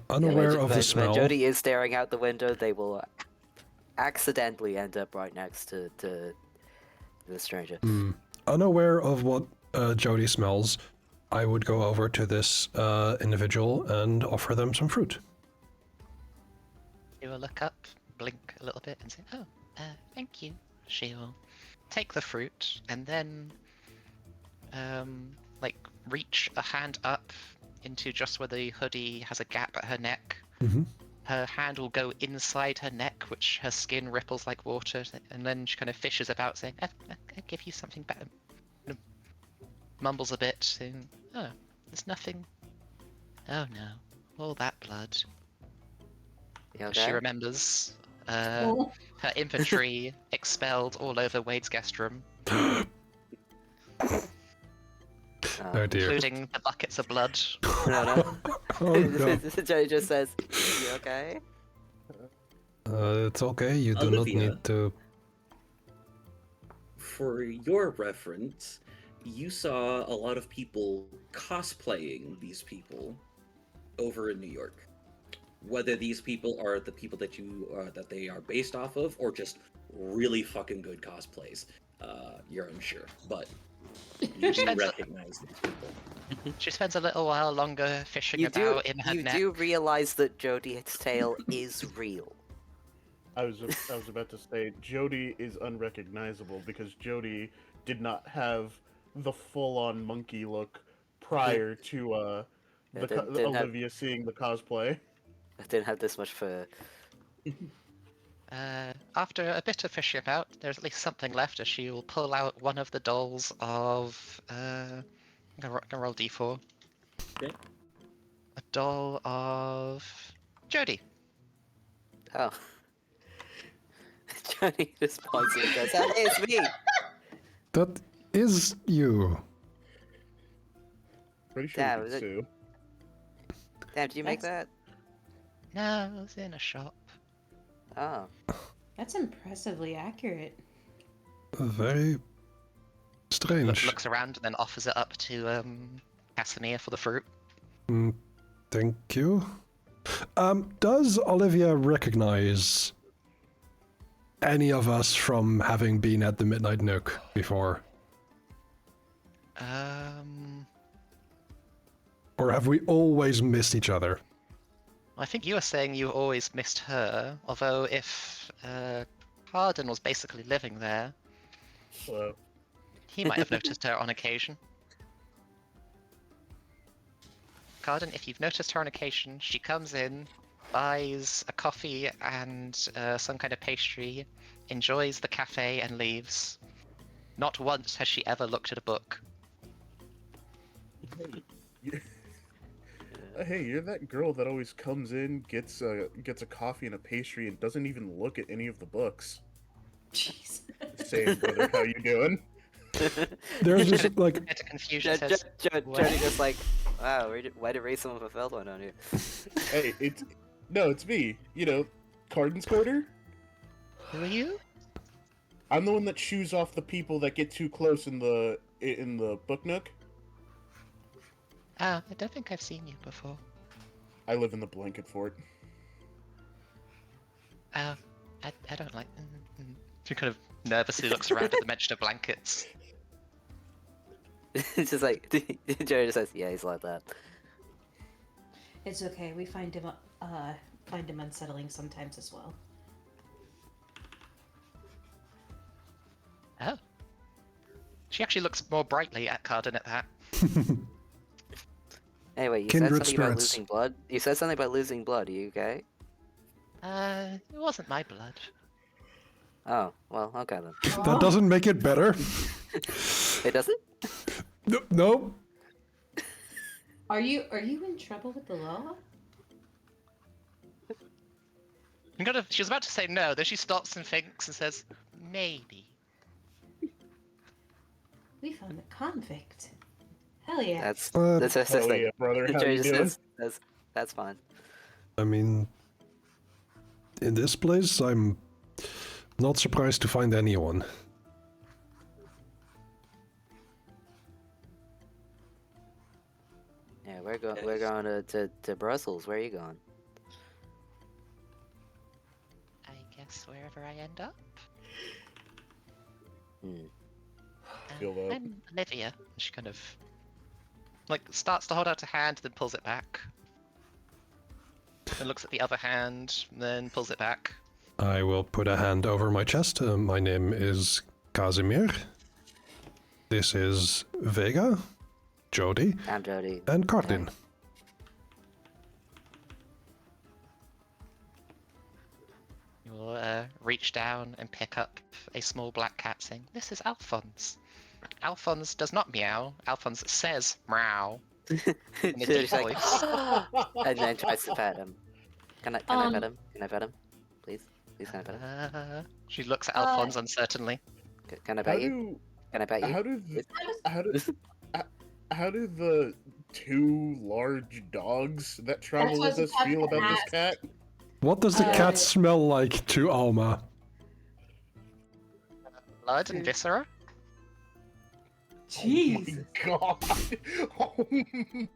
Unaware of the when smell. Jody is staring out the window, they will accidentally end up right next to the stranger. Unaware of what Jody smells, I would go over to this individual and offer them some fruit. She will look up, blink a little bit, and say, "Oh, thank you." She will take the fruit and then, like, reach a hand up into just where the hoodie has a gap at her neck. Mm-hmm. Her hand will go inside her neck, which her skin ripples like water, and then she kind of fishes about, saying, "I'll give you something better." And mumbles a bit, saying, "Oh, there's nothing. Oh no, all that blood." You She okay? remembers Oh. her infantry expelled all over Wade's guest room, Oh dear. including the buckets of blood. No. Oh no. Jody just says, "You okay?" It's okay, you do not Olivia. need to... For your reference, you saw a lot of people cosplaying these people over in New York. Whether these people are the people that that they are based off of, or just really fucking good cosplays, you're unsure. But you do recognize these people. She spends a little while longer fishing about in her You net. do realize that Jody's tale is real. I was about to say Jody is unrecognizable because Jody did not have the full-on monkey look prior to didn't have- Olivia seeing the cosplay. I didn't have this much fur. After a bit of fishing about, there's at least something left as she will pull out one of the dolls of. I'm gonna roll d4. Okay. A doll of Jody. Oh. Jody just points and goes, "That is me!" That is you. Pretty sure Damn, we is could it- sue. Damn, did you make that? No, it was in a shop. Oh. That's impressively accurate. Very strange. Looks around and then offers it up to Casimir for the fruit. Thank you. Does Olivia recognize any of us from having been at the Midnight Nook before? Or have we always missed each other? I think you were saying you always missed her, although if Harden was basically living there, Hello. he might have noticed her on occasion. Carden, if you've noticed her on occasion, she comes in, buys a coffee and some kind of pastry, enjoys the cafe and leaves. Not once has she ever looked at a book. Hey, you're that girl that always comes in, gets a coffee and a pastry, and doesn't even look at any of the books. Jeez. Say, brother, how you doing? There's just like... Bit of confusion says, Jody just like, wow, why did raise some of a felt one on you? Hey, it's me. You know, Carden's quarter. who are you? I'm the one that shoos off the people that get too close in the book nook. I don't think I've seen you before. I live in the blanket fort. I don't like... She kind of nervously looks around at the mention of blankets. It's just like, Jody just says, yeah, he's like that. It's okay. We find him unsettling sometimes as well. Oh. She actually looks more brightly at Carden at that. Anyway, you Kindred said something about spirits. losing blood. You said something about losing blood. Are you okay? It wasn't my blood. Oh, well, okay then. That doesn't make it better. It doesn't? No. Are you in trouble with the law? She was about to say no, then she stops and thinks and says, maybe. We found a convict. Hell yeah. That's Hell like, yeah, brother, how Jody you just doing? says, that's fine. I mean, in this place, I'm not surprised to find anyone. Yeah, We're going to Brussels. Where are you going? I guess wherever I end up. Hmm. Feel that. I'm Olivia. She kind of like starts to hold out a hand, then pulls it back. Then looks at the other hand, then pulls it back. I will put a hand over my chest. My name is Casimir. This is Vega, Jody, I'm Jody. and Cardin. You will reach down and pick up a small black cat, saying, "This is Alphonse." Alphonse does not meow. Alphonse says meow. In a deep Jody's like, voice. and then tries to pet him. Can I pet him? Can I pet him? Please? Please, can I pet him? She looks at Alphonse uncertainly. Can I How pet you? do Can I pet you? how do the, how do the two large dogs that travel what with I us was about feel to about this ask. cat? What does the cat smell like to Alma? Blood and viscera. Jesus. Oh my god! Oh my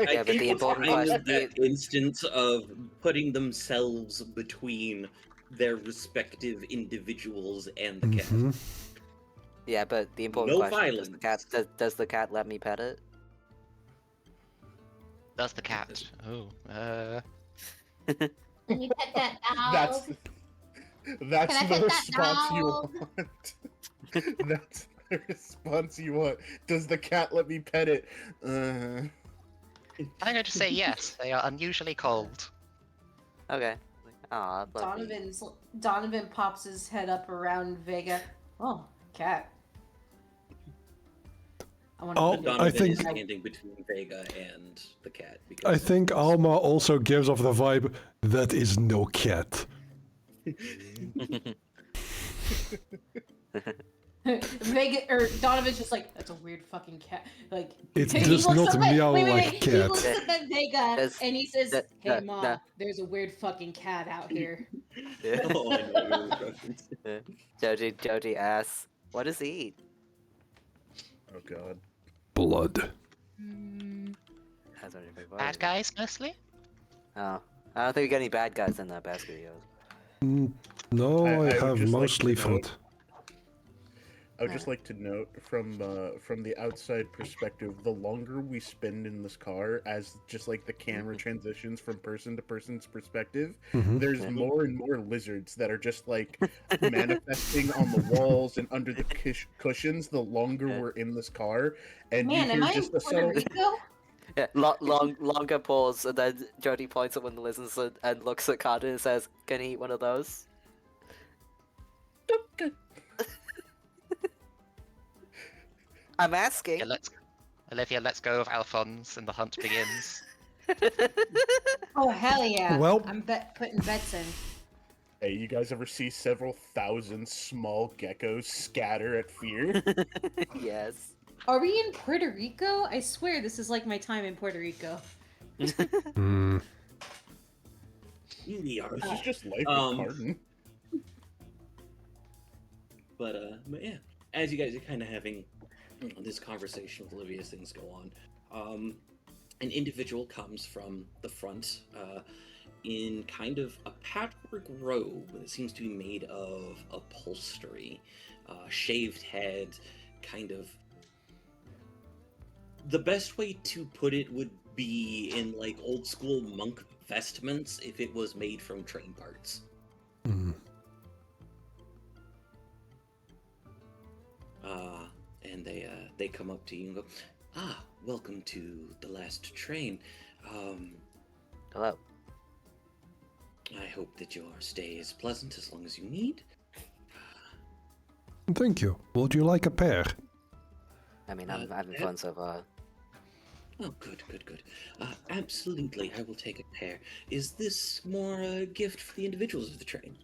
I Yeah, but the think it's important kind of question- that instance of putting themselves between their respective individuals and the cat. Mhm. Yeah, but the important No question: violence. does the cat let me pet it? Does the cat? Oh, Can you pet that That's dog? that's Can I the pet that response you dog? want. That's the response you want. Does the cat let me pet it? I'm going to say yes. They are unusually cold. Okay. Aw, puppy. Donovan pops his head up around Vega. Oh, cat. I want Oh, to Donovan I think- is standing between Vega and the cat. Because I think Alma also gives off the vibe that is no cat. Vega or Donovan's just like, that's a weird fucking cat. Like It he does looks not up meow wait, like He cat. looks at that Vega That's- and he says, that- "Hey that- Ma, that- there's a weird fucking cat out here." Oh, I know your reference. Jody asks, "What does he eat?" Oh god. Blood. That's what everybody- Bad guys mostly. Oh, I don't think we got any bad guys in that basket, yo. No, I I, would have just like mostly to food. note- I would just like to note from the outside perspective, the longer we spend in this car, as just like the camera transitions from person to person's perspective, Mhm. there's more and more lizards that are just like manifesting on the walls and under the cushions. The longer we're in this car, and Man, you am hear I just in a Puerto subtle. Rico? Yeah, longer pause, and then Jody points at one of the lizards and looks at Carter and says, "Can he eat one of those?" I'm asking. Yeah, Olivia, let's go of Alphonse, and the hunt begins. Oh hell yeah! Well- I'm putting bets in. Hey, you guys ever see several thousand small geckos scatter at fear? Yes. Are we in Puerto Rico? I swear this is like my time in Puerto Rico. Hmm. We are. This is just life with Um, Cardin. But yeah, as you guys are kind of having this conversation with Olivia as things go on, an individual comes from the front in kind of a patchwork robe that seems to be made of upholstery, shaved head, kind of. The best way to put it would be in like old school monk vestments if it was made from train parts. Hmm. And they come up to you and go, "Ah, welcome to the last train. Hello. I hope that your stay is pleasant as long as you need." Thank you. Would you like a pear? I mean, I'm having yeah. fun so far. Oh, good. Absolutely, I will take a pair. Is this more a gift for the individuals of the train?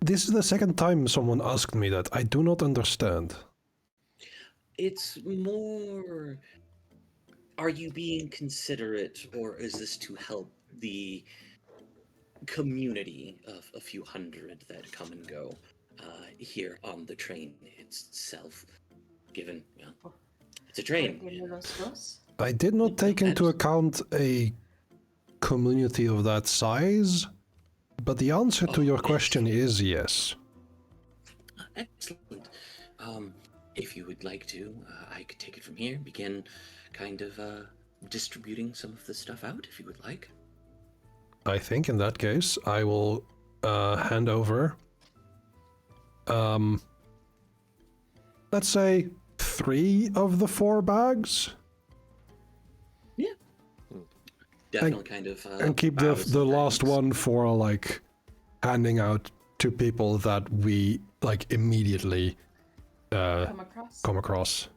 This is the second time someone asked me that. I do not understand. It's more. Are you being considerate, or is this to help the community of a few hundred that come and go here on the train itself? Given, to train. Porque no los dos. I did not take into account a community of that size, but the answer to Oh, your yes. question is yes. Excellent. If you would like to, I could take it from here, begin kind of distributing some of the stuff out, if you would like. I think in that case, I will hand over, let's say 3 of the 4 bags, Yeah. Definitely kind of. and keep bows the and last thanks. one for like handing out to people that we like immediately Come across. come across.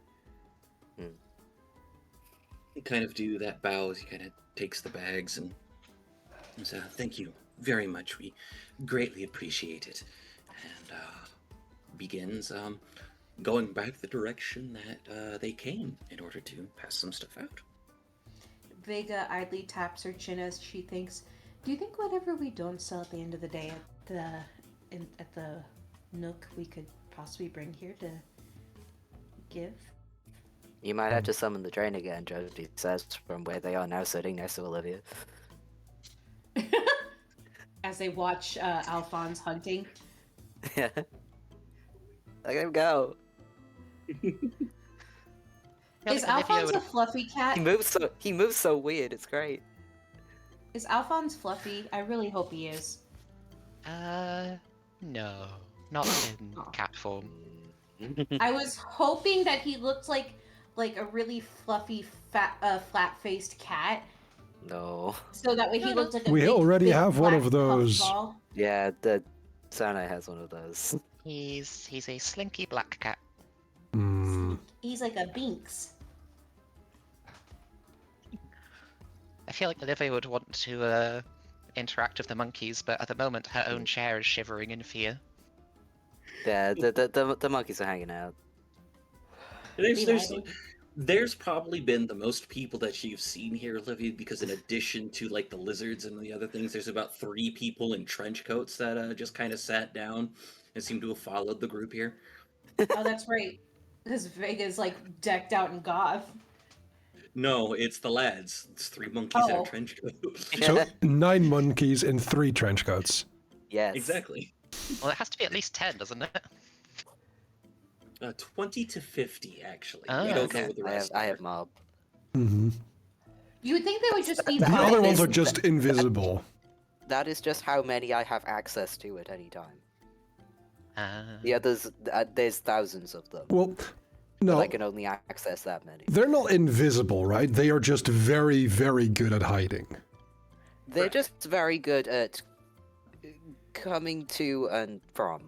You kind of do that bow as he kind of takes the bags and says, thank you very much. We greatly appreciate it. And begins going back the direction that they came in order to pass some stuff out. Vega idly taps her chin as she thinks, do you think whatever we don't sell at the end of the day at the Nook we could possibly bring here to give? You might have to summon the train again, Jody says, from where they are now sitting next to Olivia. As they watch Alphonse hunting. Yeah. Let him go. Is Alphonse a fluffy cat? He moves so weird, it's great. Is Alphonse fluffy? I really hope he is. No, not in cat form. I was hoping that he looked like a really fluffy, flat-faced cat. No. So that way he looked like a We big, already big have one black of those. puffball. Yeah, the Scion has one of those. He's a slinky black cat. He's like a Binks. I feel like Olivia would want to interact with the monkeys, but at the moment her own chair is shivering in fear. Yeah, the monkeys are hanging out. There's probably been the most people that you've seen here, Olivia, because in addition to like the lizards and the other things, there's about 3 people in trench coats that just kind of sat down and seem to have followed the group here. Oh, that's right. Because Vega's like decked out in goth. No, it's the lads. It's 3 monkeys in a Oh. trench coat. So 9 monkeys in 3 trench coats. Yes. Exactly. Well, it has to be at least 10, doesn't it? 20 to 50, actually. Oh, We don't okay. know what the rest I have mob. Mm-hmm. You would think they would just be The vibing. other ones are just invisible. That is just how many I have access to at any time. Ah. The others, there's thousands of them. Well, But no, I can only access that many. they're not invisible, right? They are just very, very good at hiding. They're just very good at coming to and from.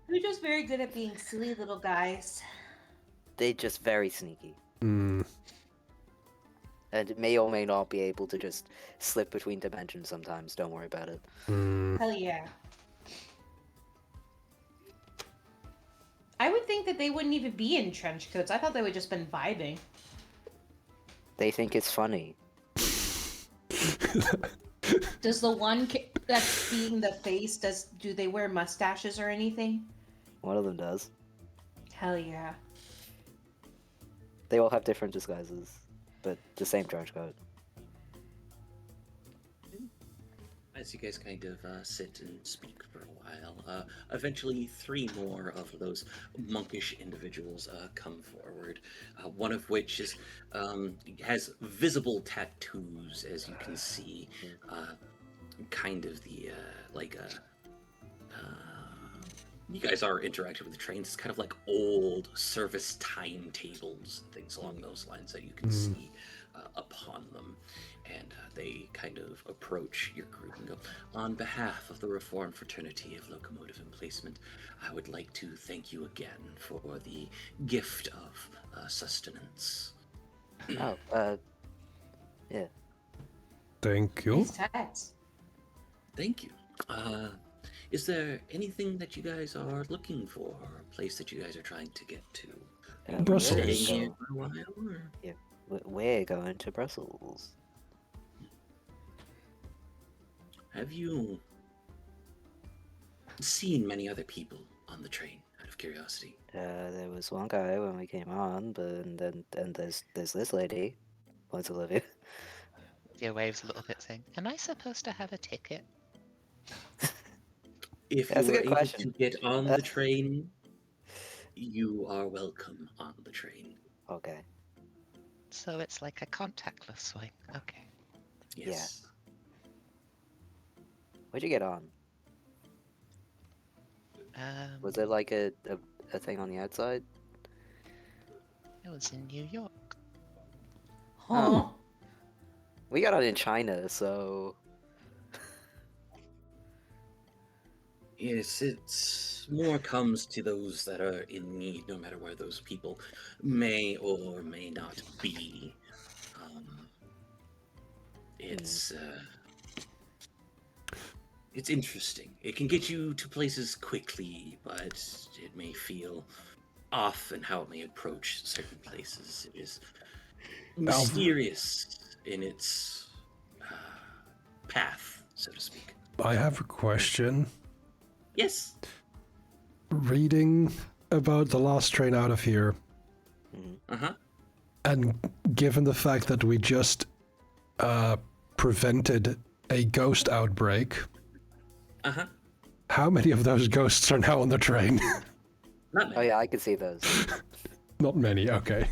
They're just very good at being silly little guys. They're just very sneaky. Mm. And may or may not be able to just slip between dimensions sometimes. Don't worry about it. Hell yeah. I would think that they wouldn't even be in trench coats. I thought they would just been vibing. They think it's funny. Does the one that's being the face, do they wear mustaches or anything? One of them does. Hell yeah. They all have different disguises, but the same trench coat. As you guys kind of sit and speak for a while, eventually 3 more of those monkish individuals come forward. One of which has visible tattoos, as you can see. Kind of the you guys are interacting with the trains. It's kind of like old service timetables and things along those lines that you can see upon them. And they kind of approach your group and go, on behalf of the Reformed Fraternity of Locomotive Emplacement, I would like to thank you again for the gift of sustenance. Oh, yeah. Thank you. Nice tats. Thank you. Is there anything that you guys are looking for, or a place that you guys are trying to get to? Brussels. Staying here for a while, or? We're going to Brussels. Have you seen many other people on the train, out of curiosity? There was one guy when we came on, but and then there's this lady. What's Olivia? Olivia waves a little bit, saying, "Am I supposed to have a ticket?" If That's a you are good able question. to get on the train, you are welcome on the train. Okay. So it's like a contactless swing. Okay. Yes. Where'd you get on? Was it like a thing on the outside? It was in New York. Huh? We got on in China, so Yes, it's more comes to those that are in need, no matter where those people may or may not be. It's it's interesting. It can get you to places quickly, but it may feel off in how it may approach certain places. It is mysterious in its path, so to speak. I have a question. Yes. Reading about the last train out of here, Uh-huh. and given the fact that we just prevented a ghost outbreak, Uh-huh. how many of those ghosts are now on the train? Not oh many. yeah, I can see those. Not many, okay.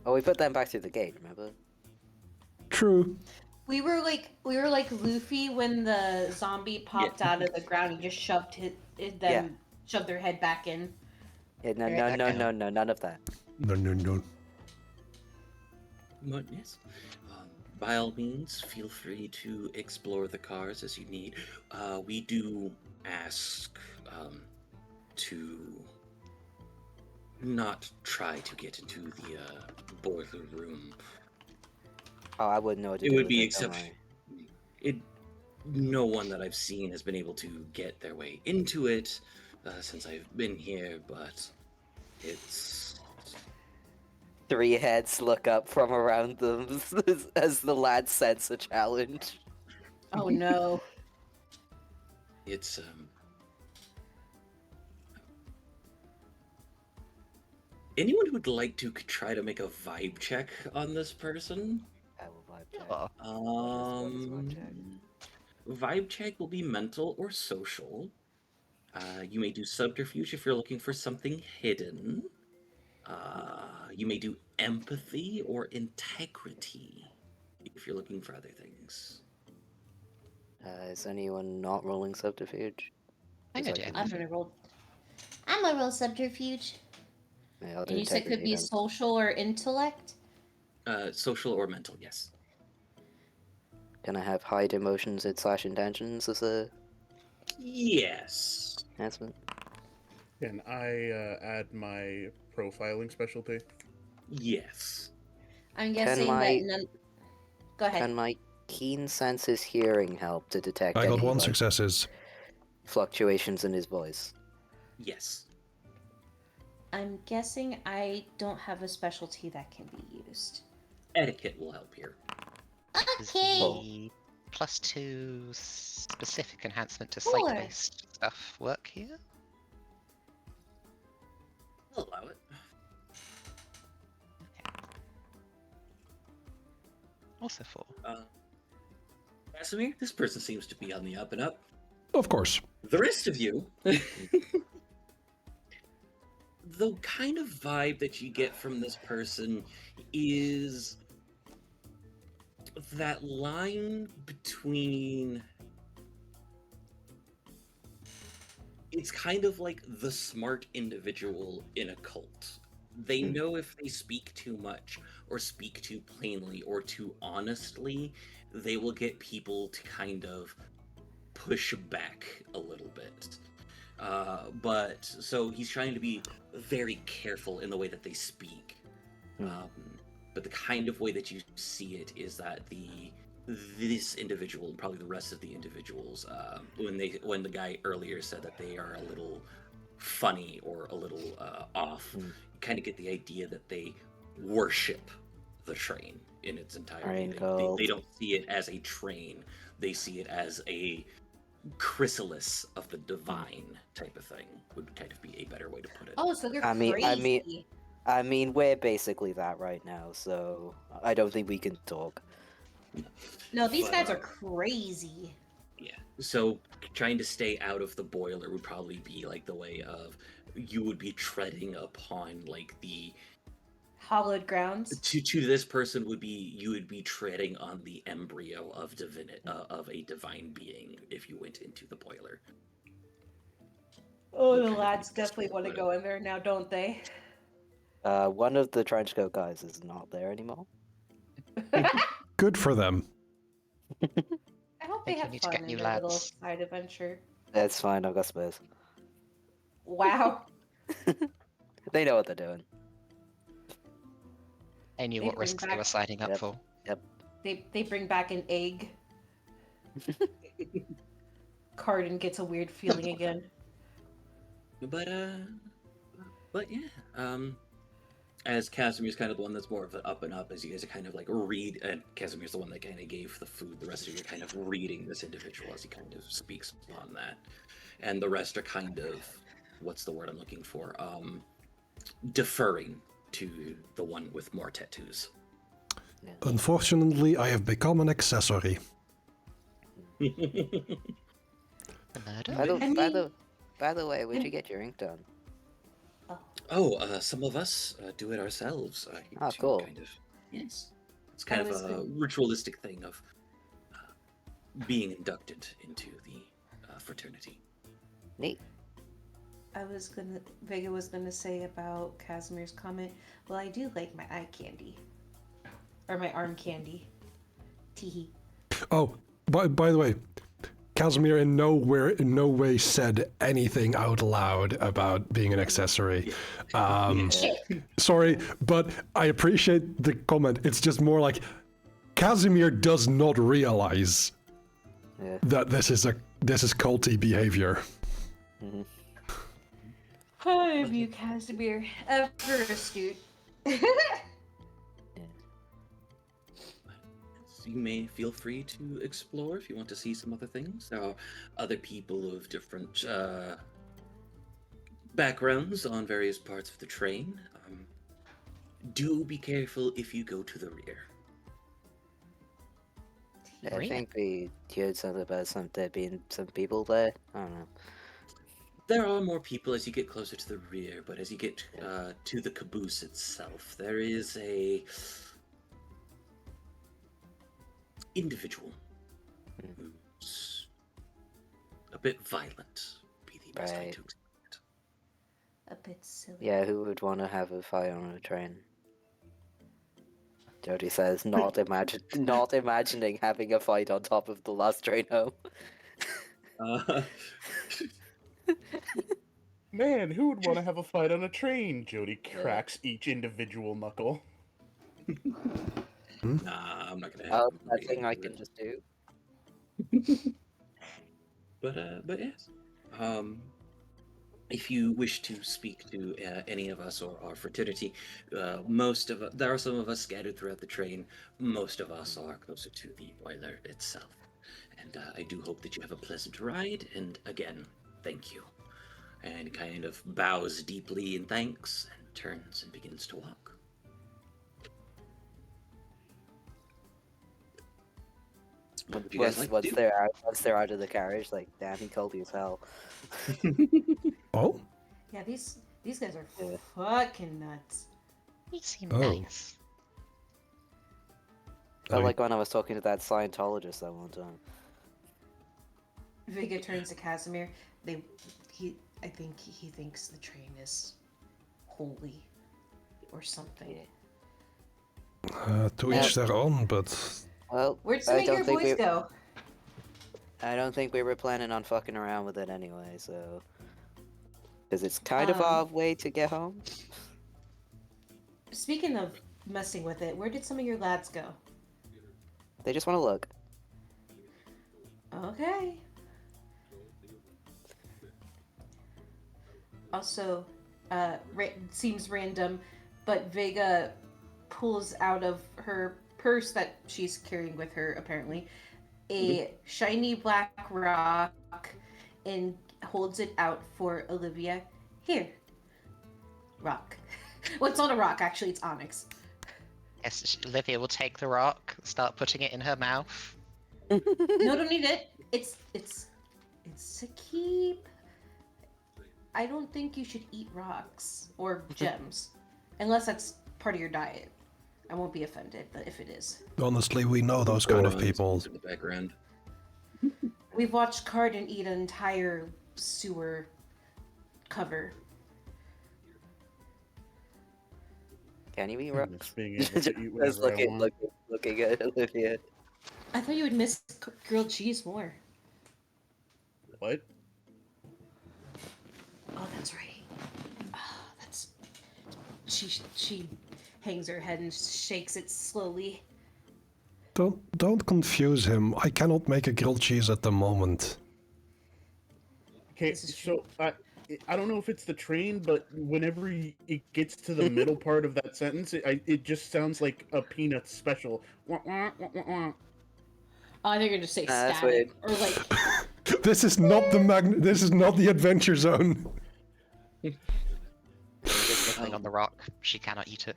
Oh, we put them back through the gate. Remember? True. We were like Luffy when the zombie popped out of the ground and just shoved them shoved their head back in. Yeah, no, Right, no, that no, kind no, no, none of that. No. But yes. By all means, feel free to explore the cars as you need. We do ask to not try to get into the boiler room. Oh, I wouldn't know what to It do would with be it. Don't exception. worry. No one that I've seen has been able to get their way into it since I've been here, but it's 3 heads look up from around them as the lad sets a challenge. Oh no. it's anyone who would like to try to make a vibe check on this person? I will vibe check. Oh, What is vibe check? Vibe check will be mental or social. You may do subterfuge if you're looking for something hidden. You may do empathy or integrity if you're looking for other things. Is anyone not rolling subterfuge? I'm Just gonna do like- I'm gonna roll. I'm gonna roll subterfuge. Yeah, I'll do And you said could integrity be then. social or intellect. Social or mental, yes. Can I have hide emotions / intentions as a Yes. enhancement? Can I add my profiling specialty? Yes. I'm guessing my- that none. Go ahead. Can my keen senses hearing help to detect I got any, one like, successes. fluctuations in his voice? Yes. I'm guessing I don't have a specialty that can be used. Etiquette will help here. Does Okay. the +2 specific enhancement to Sure. sight-based stuff work here? I'll allow it. Also 4. Casimir, this person seems to be on the up and up. Of course. The rest of you, the kind of vibe that you get from this person is that line between. It's kind of like the smart individual in a cult. They know if they speak too much or speak too plainly or too honestly, they will get people to kind of push back a little bit. But so he's trying to be very careful in the way that they speak. But the kind of way that you see it is that this individual and probably the rest of the individuals, when the guy earlier said that they are a little funny or a little off, you kind of get the idea that they worship the train in its entirety. They don't see it as a train. They see it as a chrysalis of the divine type of thing would kind of be a better way to put it. Oh, so they're I mean- crazy. I mean, we're basically that right now, so I don't think we can talk. No, these But, guys are crazy. Yeah. So trying to stay out of the boiler would probably be like the way of you would be treading upon like the Hollowed grounds. to this person would be you would be treading on the embryo of of a divine being if you went into the boiler. Oh, Would the kind of be lads the best way definitely to want to put it. go in there now, don't they? One of the trench coat guys is not there anymore. Good for them. I hope they Think you have need to fun get in new their little lads. side adventure. That's fine, I've got space. Wow. They know what they're doing. They knew They what bring risks they back- were signing up Yep. for. They bring back an egg. Cardin gets a weird feeling again. But yeah. As Casimir's kind of the one that's more of an up and up, as you guys are kind of like read, and Casimir's the one that kind of gave the food. The rest of you are kind of reading this individual as he kind of speaks upon that, and the rest are kind of, what's the word I'm looking for? Deferring to the one with more tattoos. Unfortunately, I have become an accessory. The murder? By the way, where'd you get your ink done? Some of us do it ourselves. Ah, to cool. Kind of, yes, it's kind of was a gonna- ritualistic thing of being inducted into the fraternity. Neat. Vega was gonna say about Casimir's comment, well, I do like my eye candy. Or my arm candy. Teehee. Oh, by the way, Casimir in no way said anything out loud about being an accessory. Sorry, but I appreciate the comment. It's just more like Casimir does not realize Yeah. that this is culty behavior. Mm-hmm. Hi, you Casimir. Ever astute. You may feel free to explore if you want to see some other things. There are other people of different backgrounds on various parts of the train. Do be careful if you go to the rear. I Really? think we heard something about there being some people there. I don't know. There are more people as you get closer to the rear, but as you get to the caboose itself, there is a individual who's a bit violent, would be the best way Right. to explain it. A bit silly. Yeah, who would want to have a fight on a train? Jody says, not imagining having a fight on top of the last train home. Uh, Man, who would want to have a fight on a train? Jody cracks each individual knuckle. nah, I'm not gonna have Oh, him that read thing I through can it. just do. But yes. If you wish to speak to any of us or our fraternity, there are some of us scattered throughout the train. Most of us are closer to the boiler itself. And I do hope that you have a pleasant ride. And again, thank you. And kind of bows deeply in thanks and turns and begins to walk. What would you guys like to do? Once they're out of the carriage, like, damn, he cold as hell. Oh, Yeah, these guys are Yeah. fucking nuts. He seemed Oh. nice. Felt like when I was talking to that Scientologist that one time. Vega turns to Casimir. I think he thinks the train is holy or something. to each their own, but Well, Where'd some of your boys go? I don't think we were planning on fucking around with it anyway, so... Because it's kind of Um, our way to get home. Speaking of messing with it, where did some of your lads go? They just want to look. Okay. Also, seems random, but Vega pulls out of her purse that she's carrying with her, apparently, a shiny black rock and holds it out for Olivia. Here. Rock. Well, it's not a rock, actually, it's onyx. Yes, Olivia will take the rock, start putting it in her mouth. No, don't need it. It's a keep. I don't think you should eat rocks or gems. Unless that's part of your diet. I won't be offended, but if it is. Honestly, we know those kind of Gorons people. in the background. We've watched Cardin eat an entire sewer cover. Can you eat Just rocks? being able to eat Just whatever I want. looking at Olivia. I thought you would miss grilled cheese more. What? Oh, that's right. That's. She hangs her head and shakes it slowly. Don't confuse him. I cannot make a grilled cheese at the moment. Okay, This is true. so I don't know if it's the train, but whenever it gets to the middle part of that sentence, it just sounds like a Peanuts special. Wah, wah, wah, wah, wah. Oh, I think you're gonna say That's static or like. This is not This is not the Adventure Zone. There's nothing on the rock. She cannot eat it.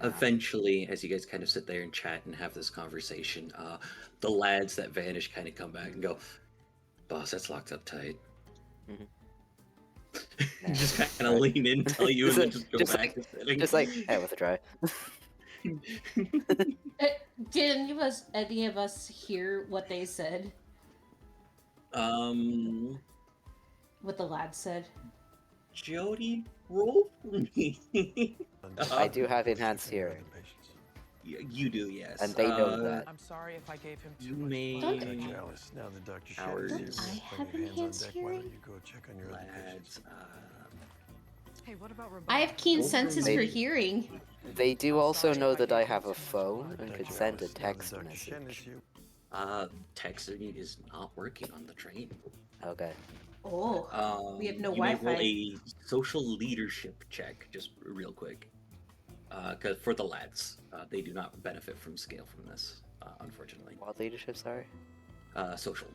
Eventually, as you guys kind of sit there and chat and have this conversation, the lads that vanish kind of come back and go, "Boss, that's locked up tight." Just kind of lean in, tell you, and then just go back to sitting. Just like, hey, with a try. Did any of us hear what they said? What the lad said? Jody, roll for me. I do have enhanced hearing. You do, yes. And they know that. I'm sorry if I gave him You too much. may Don't- Jealous. Now the doctor Hours. shares Don't his I have put your hands on enhanced deck. Why don't hearing? you go check on your other patients? lads. Hey, what about I have keen Roll for senses me. for hearing. They do also know that I have a phone and could send a text Dr. message. Shen is you. Texting is not working on the train. Okay. Oh, we have no you may roll Wi-Fi. a social leadership check, just real quick. Because for the lads, they do not benefit from scale from this, unfortunately. What leadership, sorry? Social.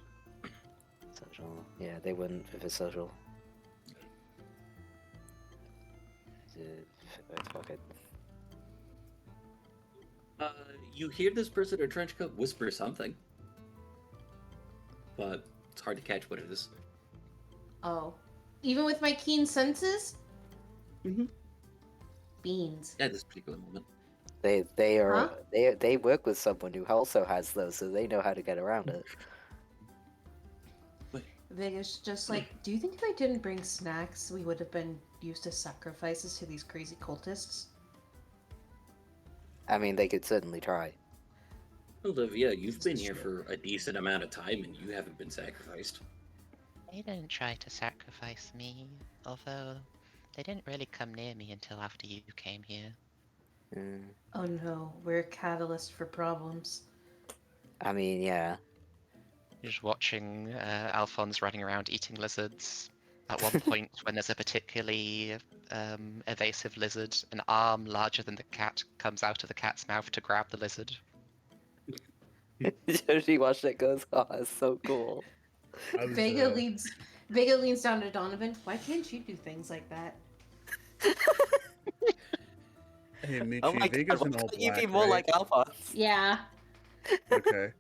Social. Yeah, they wouldn't if it's social. Fuck it. You hear this person in a trench coat whisper something, but it's hard to catch what it is. Oh, even with my keen senses? Mhm. Beans. At this particular moment. They are Huh? they work with someone who also has those, so they know how to get around it. Vegas just like, do you think if I didn't bring snacks, we would have been used to sacrifices to these crazy cultists? I mean, they could certainly try. Olivia, you've been here for a decent amount of time and you haven't been sacrificed. They didn't try to sacrifice me, although they didn't really come near me until after you came here. Mm, Oh no, we're a catalyst for problems. I mean, yeah. Just watching Alphonse running around eating lizards. At one point, when there's a particularly evasive lizard, an arm larger than the cat comes out of the cat's mouth to grab the lizard. She watched it goes, oh, it's so cool. I was, Vega leans down to Donovan. Why can't you do things like that? Hey, Michi, Oh my Vega's god, in why all can't you black, be more right? like Alphonse? Yeah. Okay.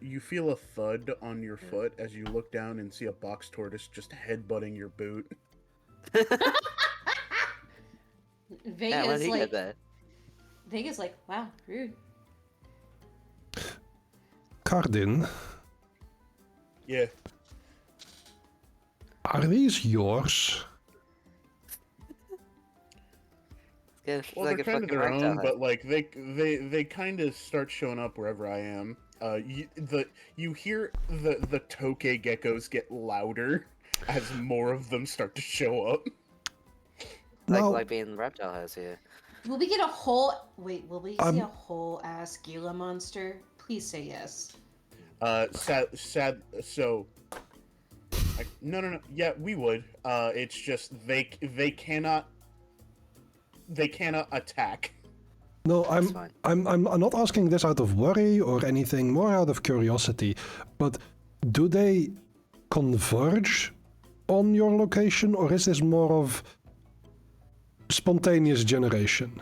You feel a thud on your foot as you look down and see a box tortoise just headbutting your boot. Yeah, when Vega's did he like, get that? Vega's like, wow, rude. Cardin, Yeah. are these yours? Yeah, she's Well, like they're a kind of fucking their own, reptile. but like they kind of start showing up wherever I am. You hear the toke geckos get louder as more of them start to show up. Like being reptile house here. Will we get a whole? Wait, will we see Um, a whole ass Gila monster? Please say yes. Sad. So, no. Yeah, we would. It's just they cannot attack. No, That's fine. I'm not asking this out of worry or anything, more out of curiosity. But do they converge on your location, or is this more of spontaneous generation?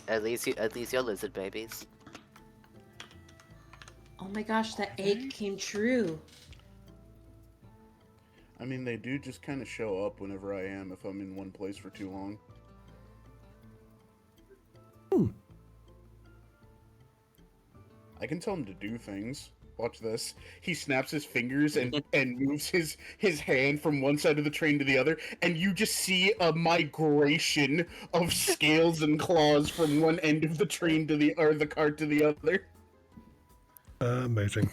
At least you're lizard babies. Oh my gosh, that egg came true. I mean, they do just kind of show up whenever I am if I'm in one place for too long. I can tell him to do things. Watch this. He snaps his fingers and moves his hand from one side of the train to the other, and you just see a migration of scales and claws from one end of the train to the cart to the other. Amazing.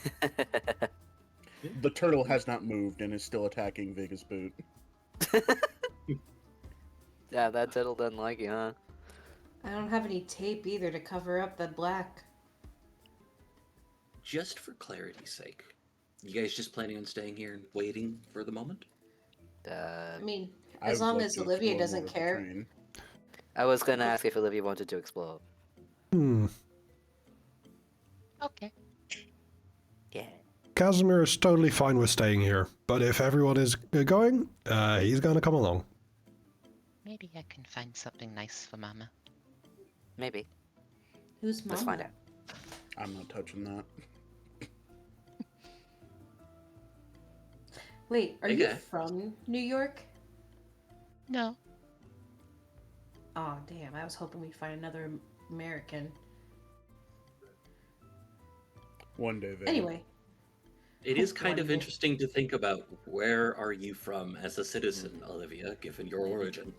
The turtle has not moved and is still attacking Vega's boot. Yeah, that turtle doesn't like you, huh? I don't have any tape either to cover up the black. Just for clarity's sake, you guys just planning on staying here and waiting for the moment? I mean, I as would long like as to Olivia explore doesn't more of the care. train. I was gonna ask if Olivia wanted to explore. Okay. Yeah. Casimir is totally fine with staying here, but if everyone is going, he's gonna come along. Maybe I can find something nice for Mama. Maybe. Who's Let's Mama? find out. I'm not touching that. Wait, are you Okay. from New York? No. Oh, damn. I was hoping we'd find another American. One day, Vega. Anyway, It is kind One of day. interesting to think about where are you from as a citizen, Olivia, given your origin.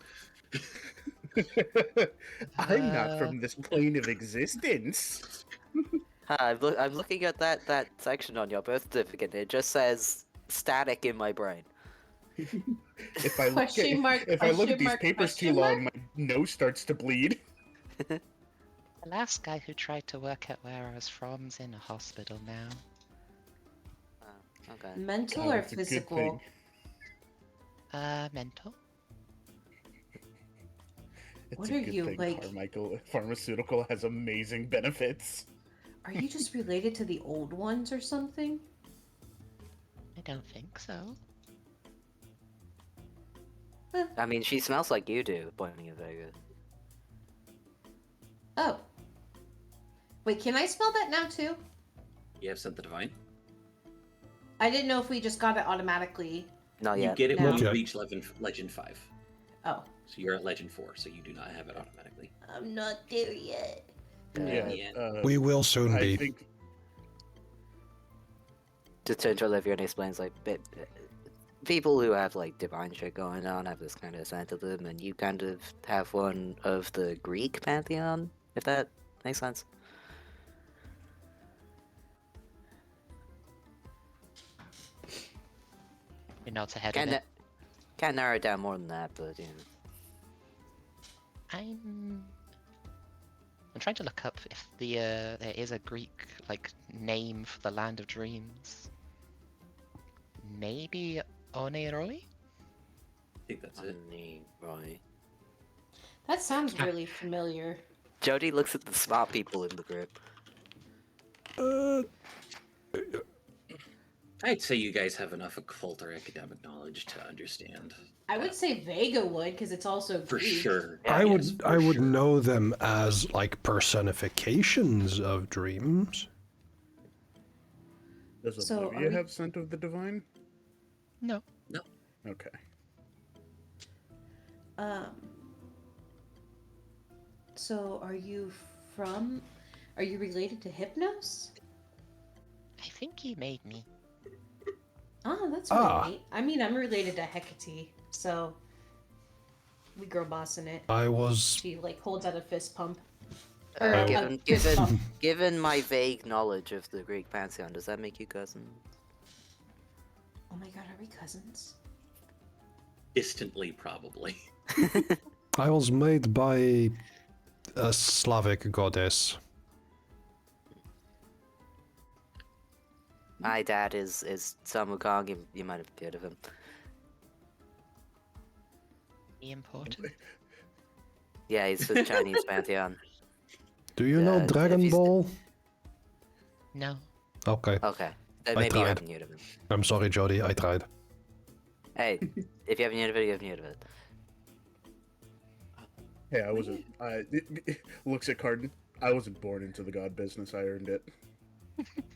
I'm not from this plane of existence. Hi, I'm looking at that section on your birth certificate. It just says static in my brain. If I look Question mark, if I look question at these mark, papers too question long, my nose starts to bleed. The last guy who tried to work out where I was from's in a hospital now. Okay. mental Oh, or it's a good physical? thing. Mental? It's What a are good you, thing like- Carmichael Pharmaceutical has amazing benefits. Are you just related to the old ones or something? I don't think so. I mean, she smells like you do, pointing at Vega. Oh. Wait, can I spell that now too? You have sent the divine? I didn't know if we just got it automatically. Not You yet. get it No. when you Okay. reach Legend 5. Oh. So you're at Legend 4, so you do not have it automatically. I'm not there yet. Yeah. We will soon I be. think To turn to Olivia and explains, like, people who have, like, divine shit going on have this kind of side to them, and you kind of have one of the Greek pantheon, if that makes sense. You're not ahead Can't, of it. can't narrow it down more than that, but, you know. I'm trying to look up if there is a Greek name for the land of dreams. Maybe Oneiroi? I think that's it. Right. That sounds really familiar. Jody looks at the smart people in the group. I'd say you guys have enough occult or academic knowledge to understand. I would say Vega would, because it's also For Greek. sure. I Yes, would for I would sure. know them as like personifications of dreams. does So, Olivia are we- have scent of the divine? No. Okay. So are you related to Hypnos? I think he made me. Oh, that's really Ah. neat. I mean, I'm related to Hecate, so we girl boss in it. I was She holds out a fist pump. Or a Given, fist given, pump. given my vague knowledge of the Greek pantheon, does that make you cousins? Oh my god, are we cousins? Distantly, probably. I was made by a Slavic goddess. My dad is Samukang, you might have heard of him. He important? Yeah, he's the Chinese pantheon. Do you know Yeah, Dragon if you Ball? No. Okay. Okay. Then I maybe you tried. haven't muted him. I'm sorry, Jody. I tried. Hey, if you haven't muted it, you have muted it. Hey, I wasn't. Looks at Cardin. I wasn't born into the god business. I earned it.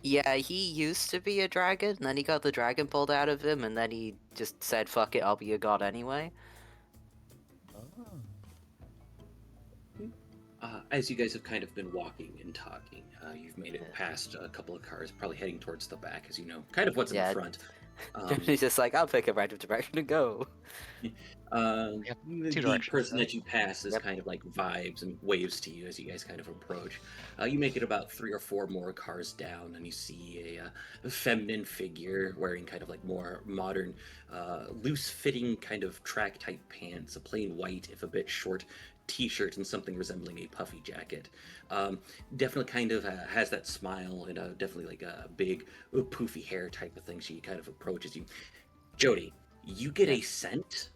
Yeah, he used to be a dragon, and then he got the dragon pulled out of him, and then he just said, fuck it, I'll be a god anyway. As you guys have kind of been walking and talking, you've made it Yeah. past a couple of cars, probably heading towards the back, as you know, kind of what's in Yeah. the front. He's just like, I'll pick a random direction to go. The directions, person though. that you pass is Yep. kind of like vibes and waves to you as you guys kind of approach. You make it about 3 or 4 more cars down, and you see a feminine figure wearing kind of like more modern, loose-fitting kind of track-type pants, a plain white, if a bit short, t-shirt, and something resembling a puffy jacket. Definitely kind of has that smile and definitely like a big poofy hair type of thing. She kind of approaches you. Jody, you get a scent,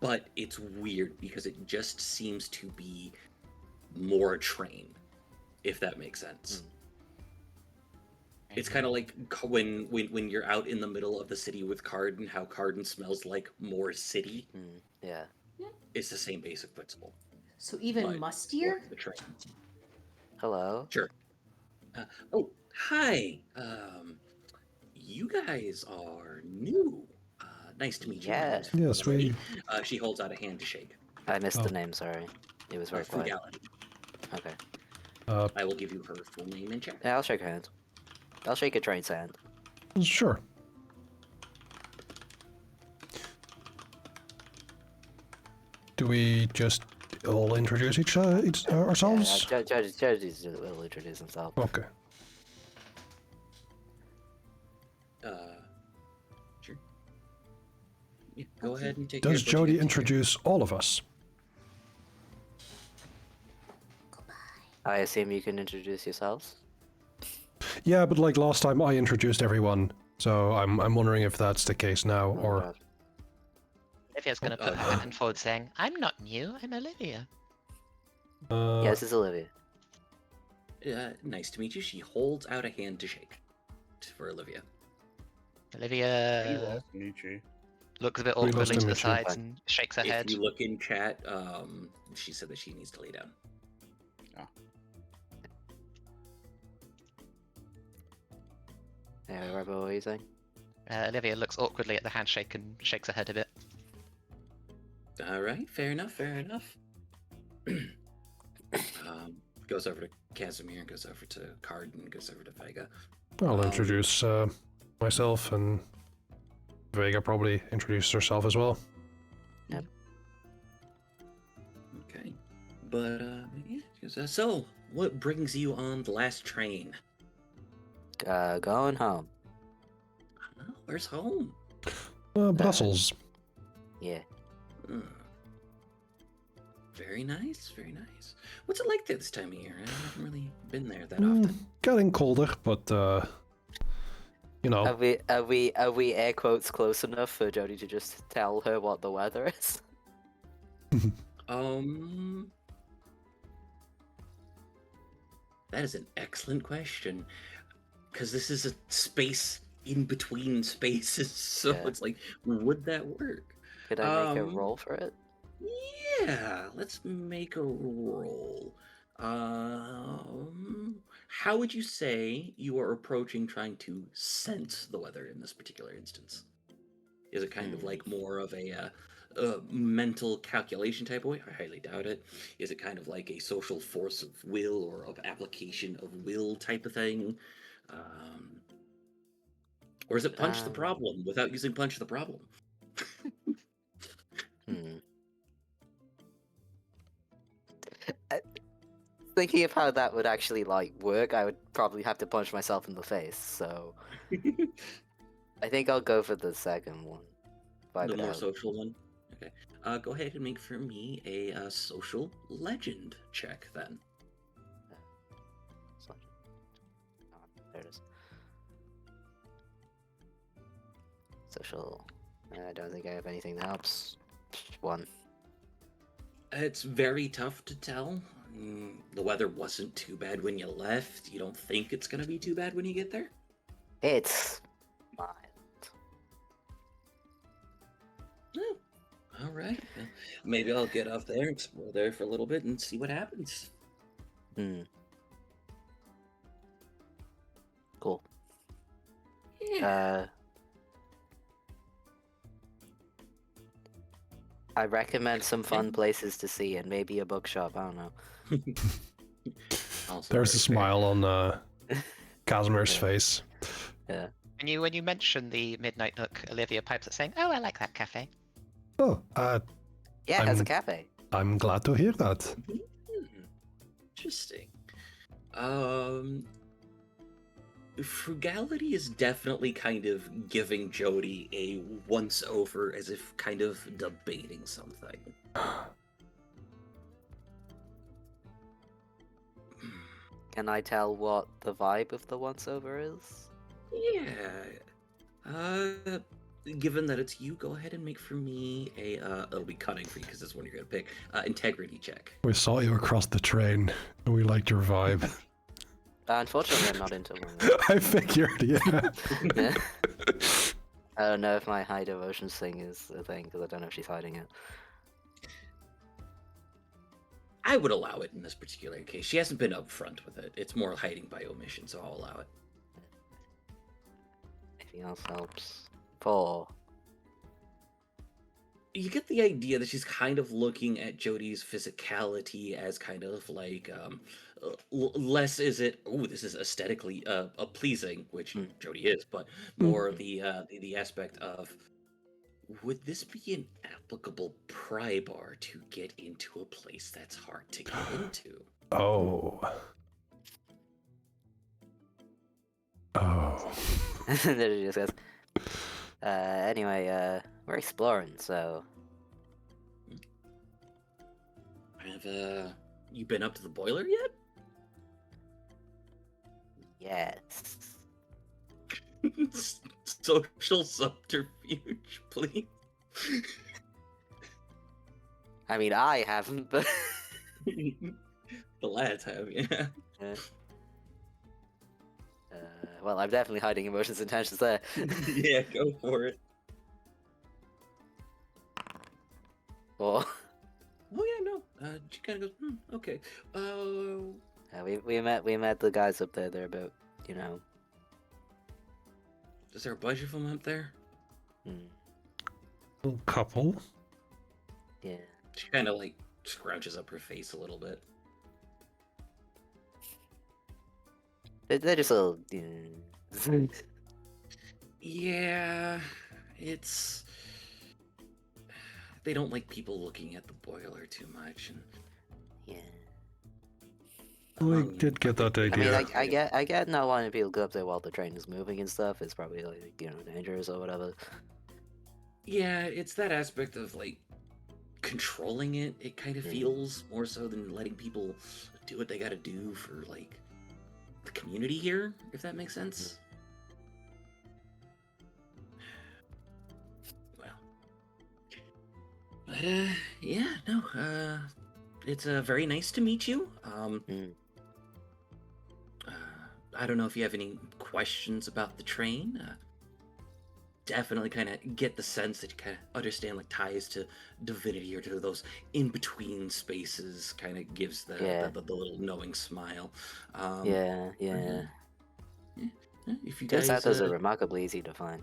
but it's weird because it just seems to be more train, if that makes sense. It's kind of like when you're out in the middle of the city with Carden, how Carden smells like more city. Yeah. It's the same basic principle. So even but mustier? for the train. Hello? Sure. Oh, hi. You guys are new. Nice to meet you. My Yeah. name's Yes, Frugality. we. She holds out a hand to shake. I missed Oh. the name, sorry. It was very quiet. Frugality. Okay. I will give you her full name in chat. Yeah, I'll shake her hand. I'll shake a train's hand. Sure. Do we just all introduce each ourselves? Yeah, Judge will introduce himself. Okay. Sure. Yeah, go ahead and take Does care of what Jody you guys do. introduce all of us? I assume you can introduce yourselves? Yeah, but like last time I introduced everyone, so I'm wondering if that's the case now, Oh, or... God. Olivia's gonna put her hand forward saying, I'm not new, I'm Olivia. Yeah, this is Olivia. Nice to meet you. She holds out a hand to shake for Olivia. Olivia Nietzsche. looks a bit We lost awkwardly to the Dimitri. sides and shakes her If head. you look in chat, she said that she needs to lay down. Yeah, Robo, what were you saying? Olivia looks awkwardly at the handshake and shakes her head a bit. All right, fair enough, fair enough. Goes over to Casimir, goes over to Carden, goes over to Vega. I'll introduce myself, and Vega probably introduced herself as well. Yep. Okay, but yeah, she goes, so what brings you on the last train? Going home. Oh, where's home? Brussels. Yeah. Hmm. Very nice, very nice. What's it like there this time of year? I haven't really been there that often. Getting colder, but you know. Are we air quotes close enough for Jody to just tell her what the weather is? That is an excellent question. Because this is a space in between spaces, so Yeah. it's like, would that work? Could I make a roll for it? Yeah, let's make a roll. How would you say you are approaching trying to sense the weather in this particular instance? Is it kind of like more of a mental calculation type of way? I highly doubt it. Is it kind of like a social force of will or of application of will type of thing? Or is it punch the problem without using punch the problem? Thinking of how that would actually like work, I would probably have to punch myself in the face. So I think I'll go for the second one. Vibe The it more out. social one? Okay. Go ahead and make for me a social legend check then. There it is. Social. I don't think I have anything that helps. 1. It's very tough to tell. The weather wasn't too bad when you left. You don't think it's going to be too bad when you get there? It's mild. Oh, all right. Well, maybe I'll get off there, explore there for a little bit, and see what happens. Hmm. Cool. Yeah. I recommend some fun Okay. places to see and maybe a bookshop. I don't know. Also There's very a smile on Casimir's Yeah. face. Yeah. When you mention the Midnight Nook, Olivia pipes up saying, "Oh, I like that cafe." Oh, Yeah, it has a I'm- cafe. I'm glad to hear that. Hmm, interesting. Frugality is definitely kind of giving Jody a once over, as if kind of debating something. Can I tell what the vibe of the once over is? Yeah. Given that it's you, go ahead and make for me a it'll be cunning for you because this one you're gonna pick. Integrity check. We saw you across the train, and we liked your vibe. Unfortunately, I'm not into one. I figured, yeah. Yeah. I don't know if my high devotions thing is a thing because I don't know if she's hiding it. I would allow it in this particular case. She hasn't been upfront with it. It's more hiding by omission, so I'll allow it. Anything else helps. 4. You get the idea that she's kind of looking at Jody's physicality as kind of like less is it this is aesthetically pleasing, which Mm. Jody is, but more the aspect of would this be an applicable pry bar to get into a place that's hard to get into? Oh. Oh. And then she just goes, anyway, we're exploring, so Have you been up to the boiler yet? yes. Social subterfuge, please. I mean, I haven't, but The lads have, yeah. well, I'm definitely hiding emotions and tensions there. Yeah, go for it. Or Oh yeah, no. She kind of goes, okay. we met the guys up there. They're about, you know. Is there a bunch of them up there? Couple. Yeah. She kind of like scrunches up her face a little bit. They're just a little. Yeah, it's. They don't like people looking at the boiler too much, and Yeah. We did get that I mean, idea. I get not wanting people to go up there while the train is moving and stuff. It's probably like, you know, dangerous or whatever. yeah, it's that aspect of like controlling it. It kind of feels more so than letting people do what they got to do for like the community here, if that makes sense. Well, but yeah, no, it's very nice to meet you. I don't know if you have any questions about the train. Definitely kind of get the sense that you kind of understand like ties to divinity or to those in between spaces. Kind of gives the little knowing smile. Yeah. If you Turns guys, out those are remarkably easy to find.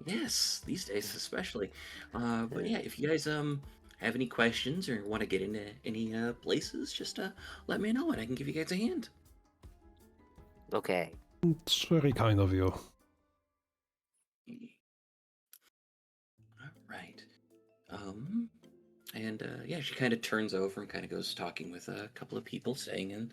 yes, these days especially. But yeah, if you guys have any questions or want to get into any places, just let me know and I can give you guys a hand. Okay. It's very kind of you. All right. And yeah, she kind of turns over and kind of goes talking with a couple of people, staying in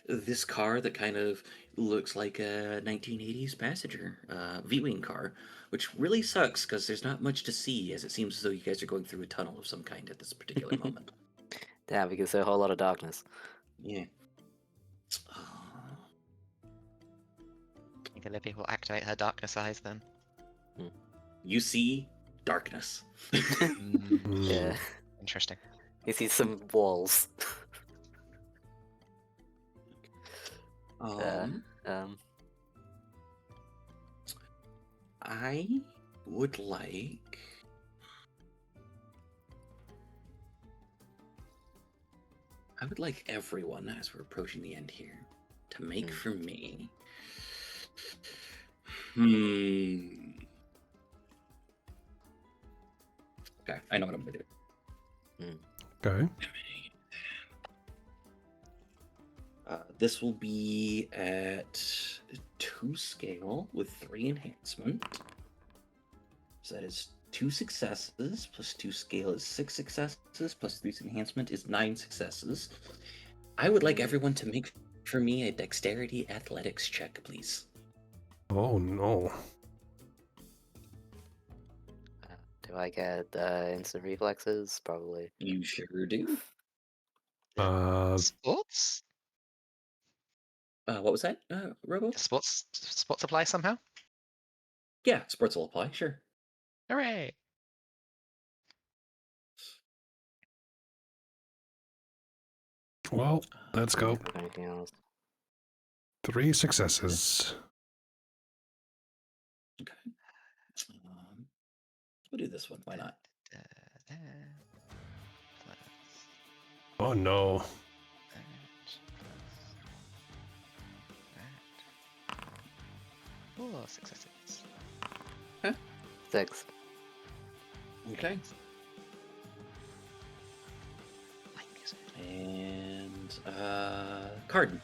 this car that kind of looks like a 1980s passenger V-wing car, which really sucks because there's not much to see, as it seems as though you guys are going through a tunnel of some kind at this particular moment. Yeah, because there's a whole lot of darkness. Yeah. I think Olivia will activate her darkness eyes then. You see darkness. Yeah. Interesting. You see some walls. I would like. I would like everyone, as we're approaching the end here, to make for me. Okay, I know what I'm gonna do. Okay. This will be at 2 scale with 3 enhancement. So that is 2 successes plus 2 scale is 6 successes plus 3 enhancement is 9 successes. I would like everyone to make for me a dexterity athletics check, please. Oh no. Do I get instant reflexes? Probably. You sure do. Sports? What was that, Robo? Sports apply somehow? Yeah, sports will apply, sure. Hooray! Well, let's go. Anything else? 3 successes. Okay. We'll do this one. Why not? Oh no. 4 successes. 6. Okay. Like music. And Carden.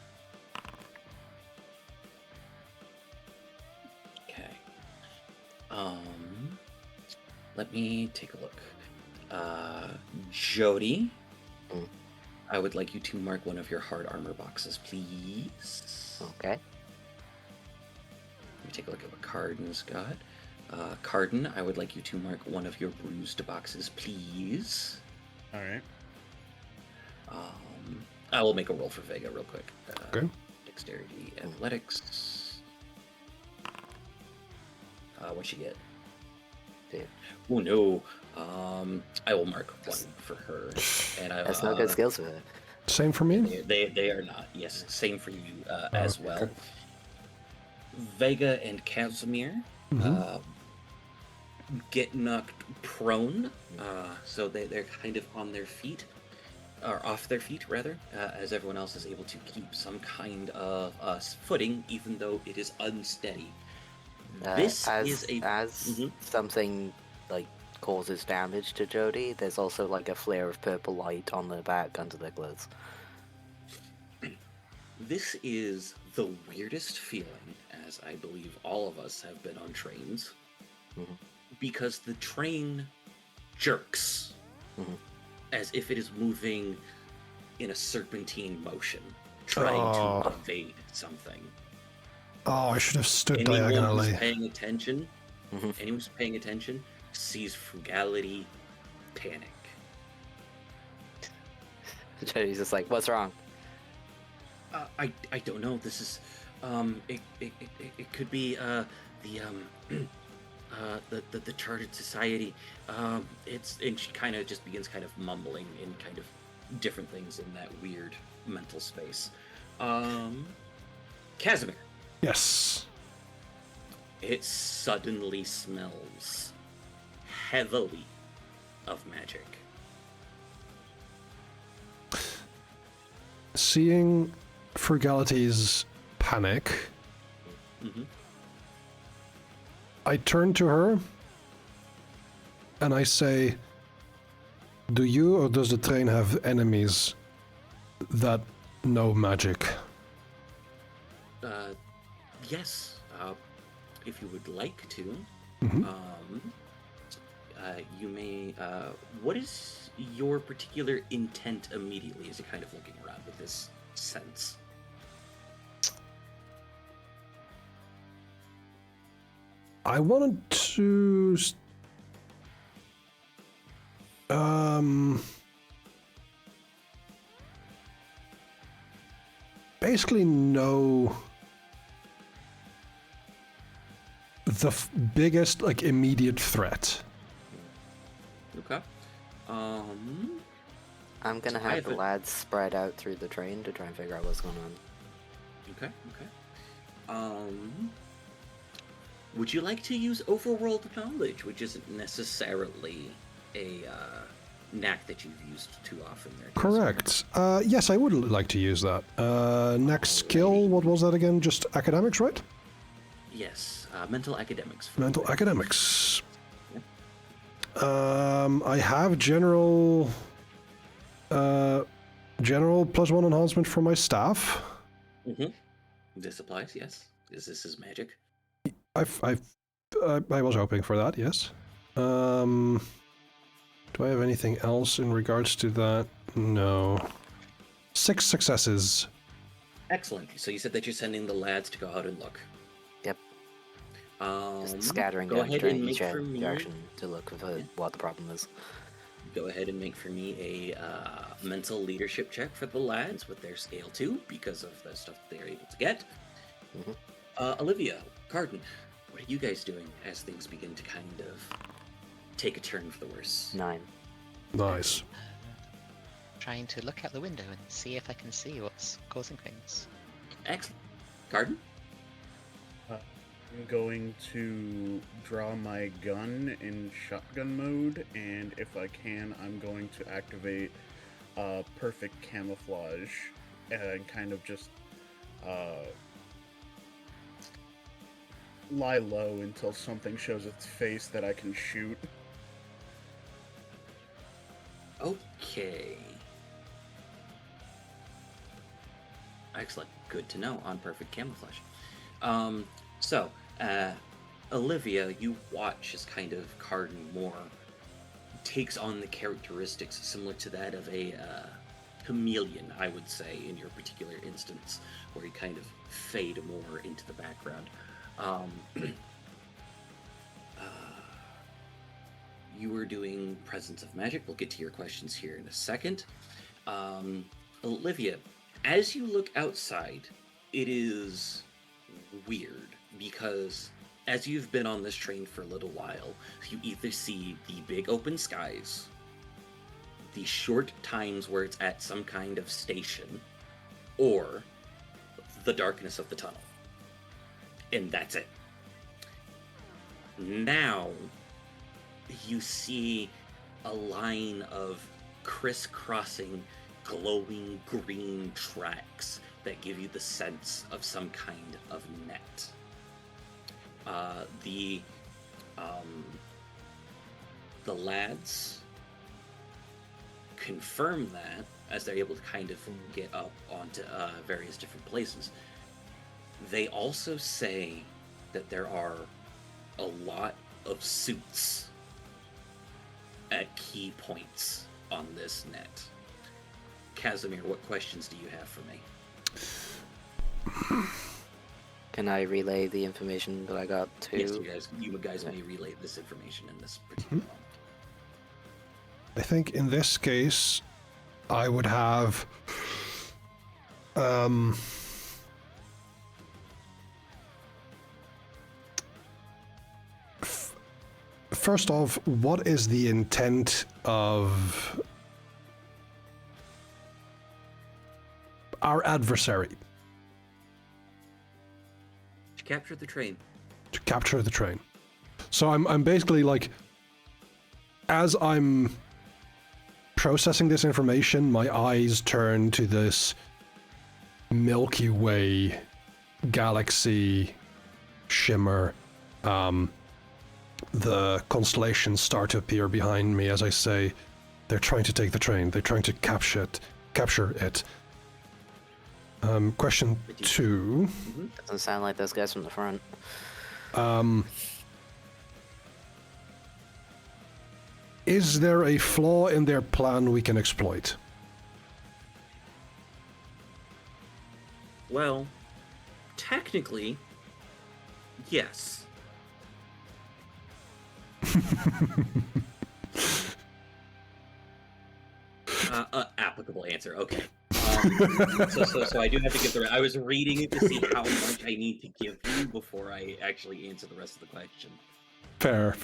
Okay. Let me take a look. Jody, I would like you to mark one of your hard armor boxes, please. Okay. Let me take a look at what Carden's got. Carden, I would like you to mark one of your bruised boxes, please. All right. I will make a roll for Vega real quick. Okay. Dexterity, athletics. What'd she get? 2. Oh no. I will mark 1 for her, and I. That's not good skills for her. Same for me? They are not. Yes, same for you as well. okay. Vega and Casimir get knocked prone, so they're kind of on their feet, or off their feet rather, as everyone else is able to keep some kind of footing, even though it is unsteady. This is a something like causes damage to Jody. There's also like a flare of purple light on the back under their clothes. This is the weirdest feeling, as I believe all of us have been on trains, because the train jerks as if it is moving in a serpentine motion, trying to evade something. Oh, I should have stood Anyone who's diagonally. paying attention, anyone who's paying attention sees frugality, panic. Jody's just like, what's wrong? I don't know. This is it could be the Chartered Society. It's and she kind of just begins kind of mumbling in kind of different things in that weird mental space. Casimir. Yes. It suddenly smells heavily of magic. Seeing Frugality's panic, I turn to her and I say, do you or does the train have enemies that know magic? Yes, if you would like to, you may. What is your particular intent immediately as you're kind of looking around with this sense? I wanted to basically know the biggest like immediate threat. Okay. I'm gonna I have the have a- lads spread out through the train to try and figure out what's going on. Okay. would you like to use overworld knowledge, which isn't necessarily a knack that you've used too often there? Jason? Correct. Yes, I would like to use that. Next skill, what was that again? Just academics, right? Yes, mental academics. Mental academics. Yep. I have general +1 enhancement for my staff. Mm-hmm. This applies, yes. This is magic. I was hoping for that, yes. Do I have anything else in regards to that? No. 6 successes. Excellent. So you said that you're sending the lads to go out and look. Yep. Just scattering go down ahead during and each make for me. direction to look for what the problem is. Go ahead and make for me a mental leadership check for the lads with their scale 2 because of the stuff that they're able to get. Olivia, Carden, what are you guys doing as things begin to kind of take a turn for the worse? 9. Nice. Trying to look out the window and see if I can see what's causing things. Excellent. Carden? I'm going to draw my gun in shotgun mode, and if I can, I'm going to activate perfect camouflage and kind of just lie low until something shows its face that I can shoot. Okay. Excellent. Good to know on perfect camouflage. So, Olivia, you watch as kind of Carden more takes on the characteristics similar to that of a chameleon, I would say, in your particular instance, where you kind of fade more into the background. You were doing Presence of Magic. We'll get to your questions here in a second. Olivia, as you look outside, it is weird because as you've been on this train for a little while, you either see the big open skies, the short times where it's at some kind of station, or the darkness of the tunnel. And that's it. Now, you see a line of crisscrossing, glowing green tracks that give you the sense of some kind of net. The lads confirm that as they're able to kind of get up onto various different places. They also say that there are a lot of suits at key points on this net. Casimir, what questions do you have for me? Can I relay the information that I got to? Yes, you guys may relay this information in this particular moment. I think in this case, I would have first off, what is the intent of our adversary? To capture the train. To capture the train. So I'm basically like, as I'm processing this information, my eyes turn to this Milky Way galaxy shimmer. The constellations start to appear behind me as I say, they're trying to take the train. They're trying to capture it. Question 2. Doesn't sound like those guys from the front. Is there a flaw in their plan we can exploit? Well, technically, yes. Applicable answer. Okay. So I do have to give the. I was reading it to see how much I need to give you before I actually answer the rest of the question. Fair.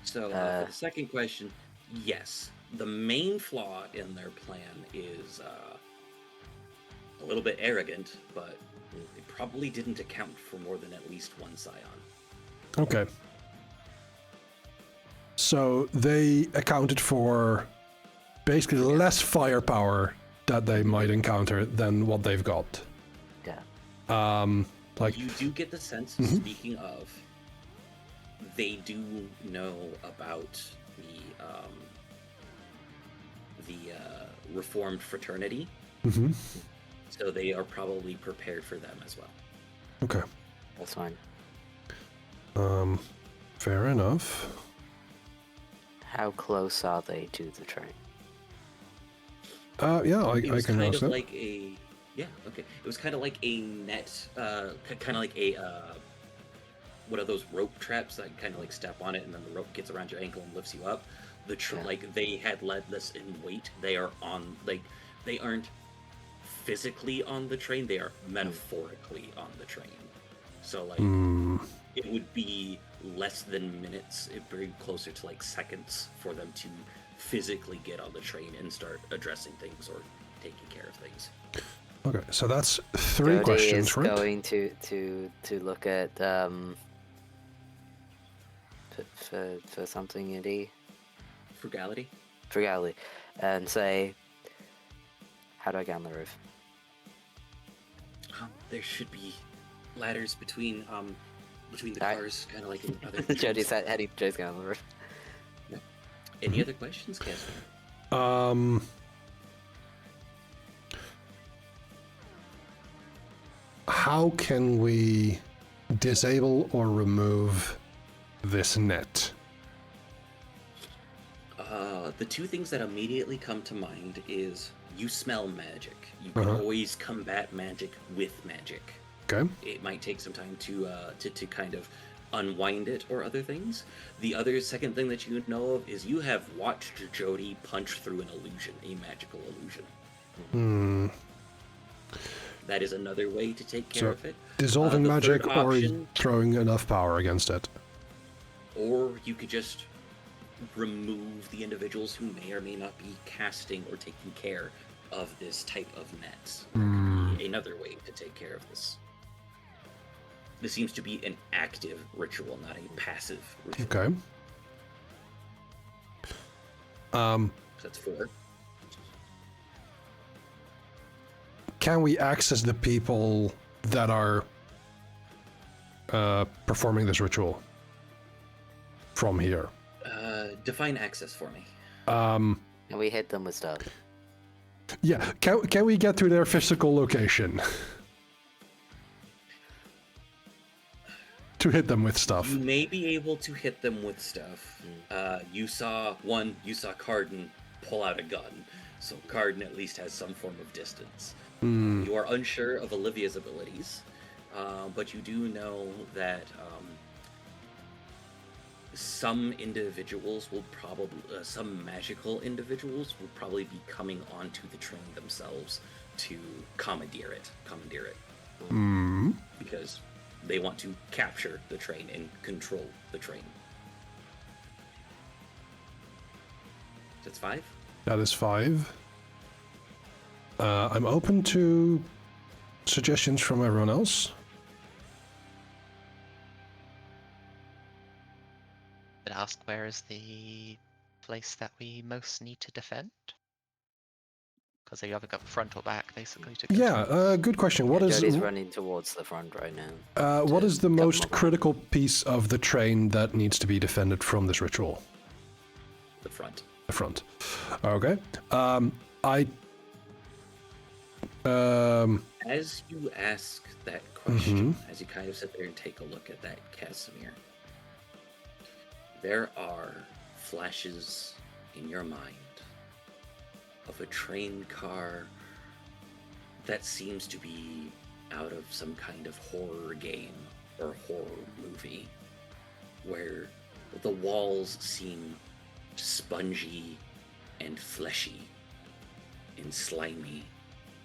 So for the second question, yes, the main flaw in their plan is a little bit arrogant, but They probably didn't account for more than at least one Scion. Okay. So they accounted for basically less firepower that they might encounter than what they've got. Yeah. Like, You do get the sense, speaking of, they do know about the Reformed fraternity, so they are probably prepared for them as well. okay. That's fine. Fair enough. How close are they to the train? Yeah, I It was can kind ask of that. like a It was kind of like a net, kind of like a what are those rope traps that kind of like step on it and then the rope gets around your ankle and lifts you up. Yeah. Like they had led this in weight. They are on they aren't physically on the train. They are metaphorically on the train. So like it would be less than minutes. It'd be closer to like seconds for them to physically get on the train and start addressing things or taking care of things. Okay, so that's three Jody questions, is right? going to look at for something in D. Frugality. Frugality, and say, how do I get on the roof? There should be ladders between the Alright. cars, kind of like in other. Jody's heading. Jody's going on the roof. Any other questions, Casper? How can we disable or remove this net? The two things that immediately come to mind is you smell magic. You can always combat magic with magic. Okay. It might take some time to kind of unwind it or other things. The other second thing that you know of is you have watched Jody punch through an illusion, a magical illusion. That is another way to take care of it. Dissolving The magic third or option, throwing enough power against it. or you could just remove the individuals who may or may not be casting or taking care of this type of net. Another way to take care of this. This seems to be an active ritual, not a passive ritual. Okay. So that's 4. Can we access the people that are performing this ritual from here? Define access for me. And we hit them with stuff. Yeah, can we get to their physical location? To hit them with stuff. You may be able to hit them with stuff. You saw Carden pull out a gun, so Carden at least has some form of distance. You are unsure of Olivia's abilities, but you do know that some individuals will probably, some magical individuals will probably be coming onto the train themselves to commandeer it. Because they want to capture the train and control the train. That's 5? That is 5. I'm open to suggestions from everyone else. I'd ask, where is the place that we most need to defend? Because you haven't got front or back, basically, to Yeah, control. good question. What is Jody's running towards the front right now. what to is the cut them most off. critical piece of the train that needs to be defended from this ritual? The front. The front. Okay. As you ask that question, as you kind of sit there and take a look at that, Casimir, there are flashes in your mind of a train car that seems to be out of some kind of horror game or horror movie, where the walls seem spongy and fleshy and slimy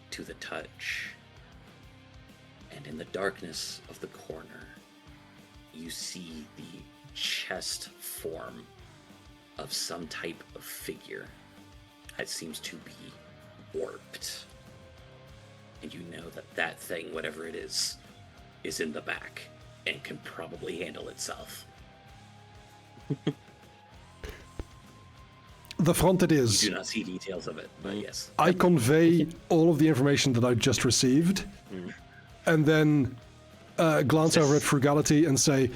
to the touch. And in the darkness of the corner, you see the chest form of some type of figure that seems to be warped. and you know that that thing, whatever it is in the back and can probably handle itself. The front it You is. do not see details of it, but yes. I convey all of the information that I've just received, and then glance over at Frugality and say,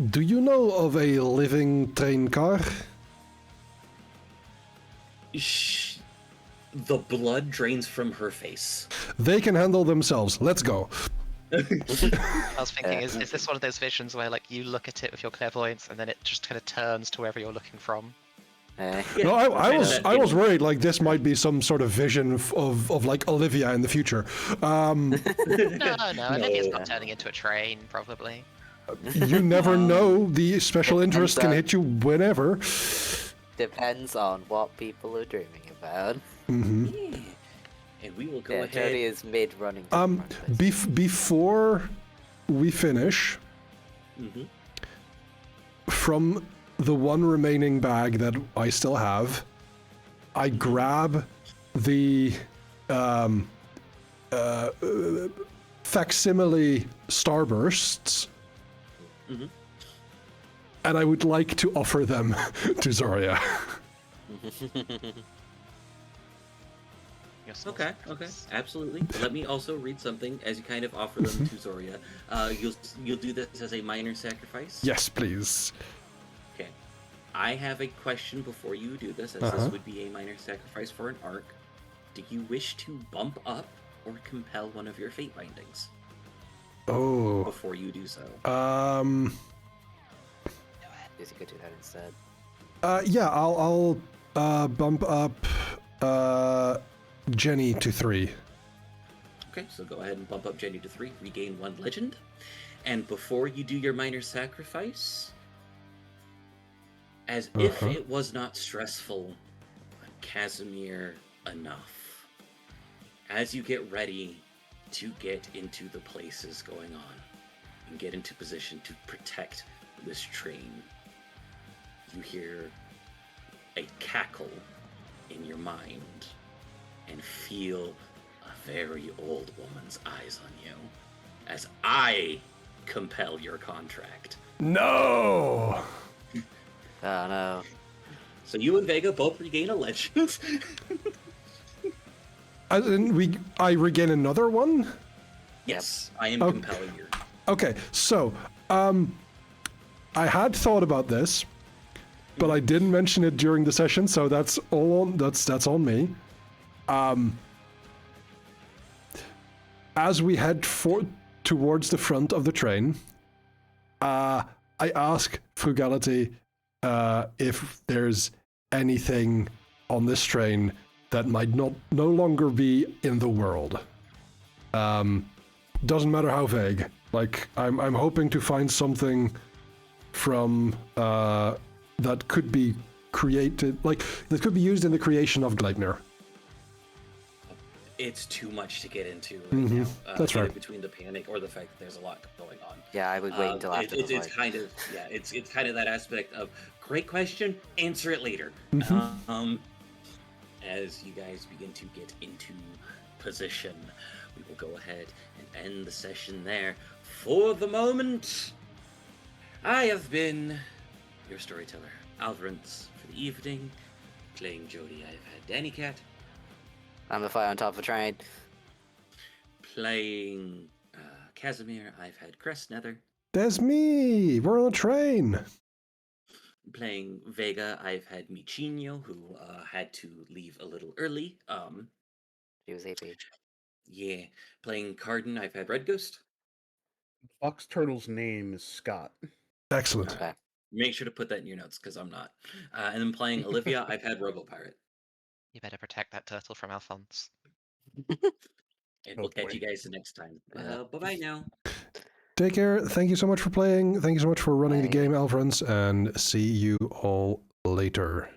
"Do you know of a living train car?" The blood drains from her face. They can handle themselves. Let's go. I was thinking, is this one of those visions where like you look at it with your clairvoyance and then it just kind of turns to wherever you're looking from? No, I was worried like this might be some sort of vision of like Olivia in the future. No, Olivia's not turning into a train, probably. You never know. The special interest can hit you whenever. Depends on what people are dreaming about. Yeah. And we will go Yeah, ahead. Jody is mid-running. Before we finish, from the one remaining bag that I still have, I grab the facsimile starbursts, and I would like to offer them to Zoria. Okay, absolutely. Let me also read something as you kind of offer them to Zoria. You'll do this as a minor sacrifice? Yes, please. Okay. I have a question before you do this, as this would be a minor sacrifice for an arc. Do you wish to bump up or compel one of your fate bindings Oh. before you do so? Yes, you could do that instead. Yeah, I'll bump up Jenny to 3. Okay, so go ahead and bump up Jenny to 3, regain 1 legend. And before you do your minor sacrifice, as if it was not stressful, Casimir enough, as you get ready to get into the places going on and get into position to protect this train, you hear a cackle in your mind and feel a very old woman's eyes on you as I compel your contract. No! Oh no. So you and Vega both regain a legend. I regain another one? Yes, I am compelling you. Okay, so, I had thought about this, but I didn't mention it during the session, so that's on me. As we head towards the front of the train, I ask Frugality if there's anything on this train that might no longer be in the world. Doesn't matter how vague. Like, I'm hoping to find something from that could be created, like that could be used in the creation of Gleipnir. It's too much to get into right now. That's right. Between the panic or the fact that there's a lot going on. Yeah, I would wait until after the It's fight. kind of it's kind of that aspect of great question, answer it later. As you guys begin to get into position, we will go ahead and end the session there. For the moment, I have been your storyteller, Alvarez, for the evening. Playing Jody, I've had Danny Cat. I'm the fire on top of a train. Playing Casimir, I've had Crest Nether. There's me! We're on a train! Playing Vega, I've had Michinho, who had to leave a little early. She was AP. Yeah. Playing Cardin, I've had Red Ghost. Fox Turtle's name is Scott. Excellent. Okay. Make sure to put that in your notes, because I'm not. And then playing Olivia, I've had Robo Pirate. You better protect that turtle from Alphonse. And we'll catch you guys next time. Bye-bye now. Take care. Thank you so much for playing. Thank you so much for running the Bye. game, Alvarez, and see you all later.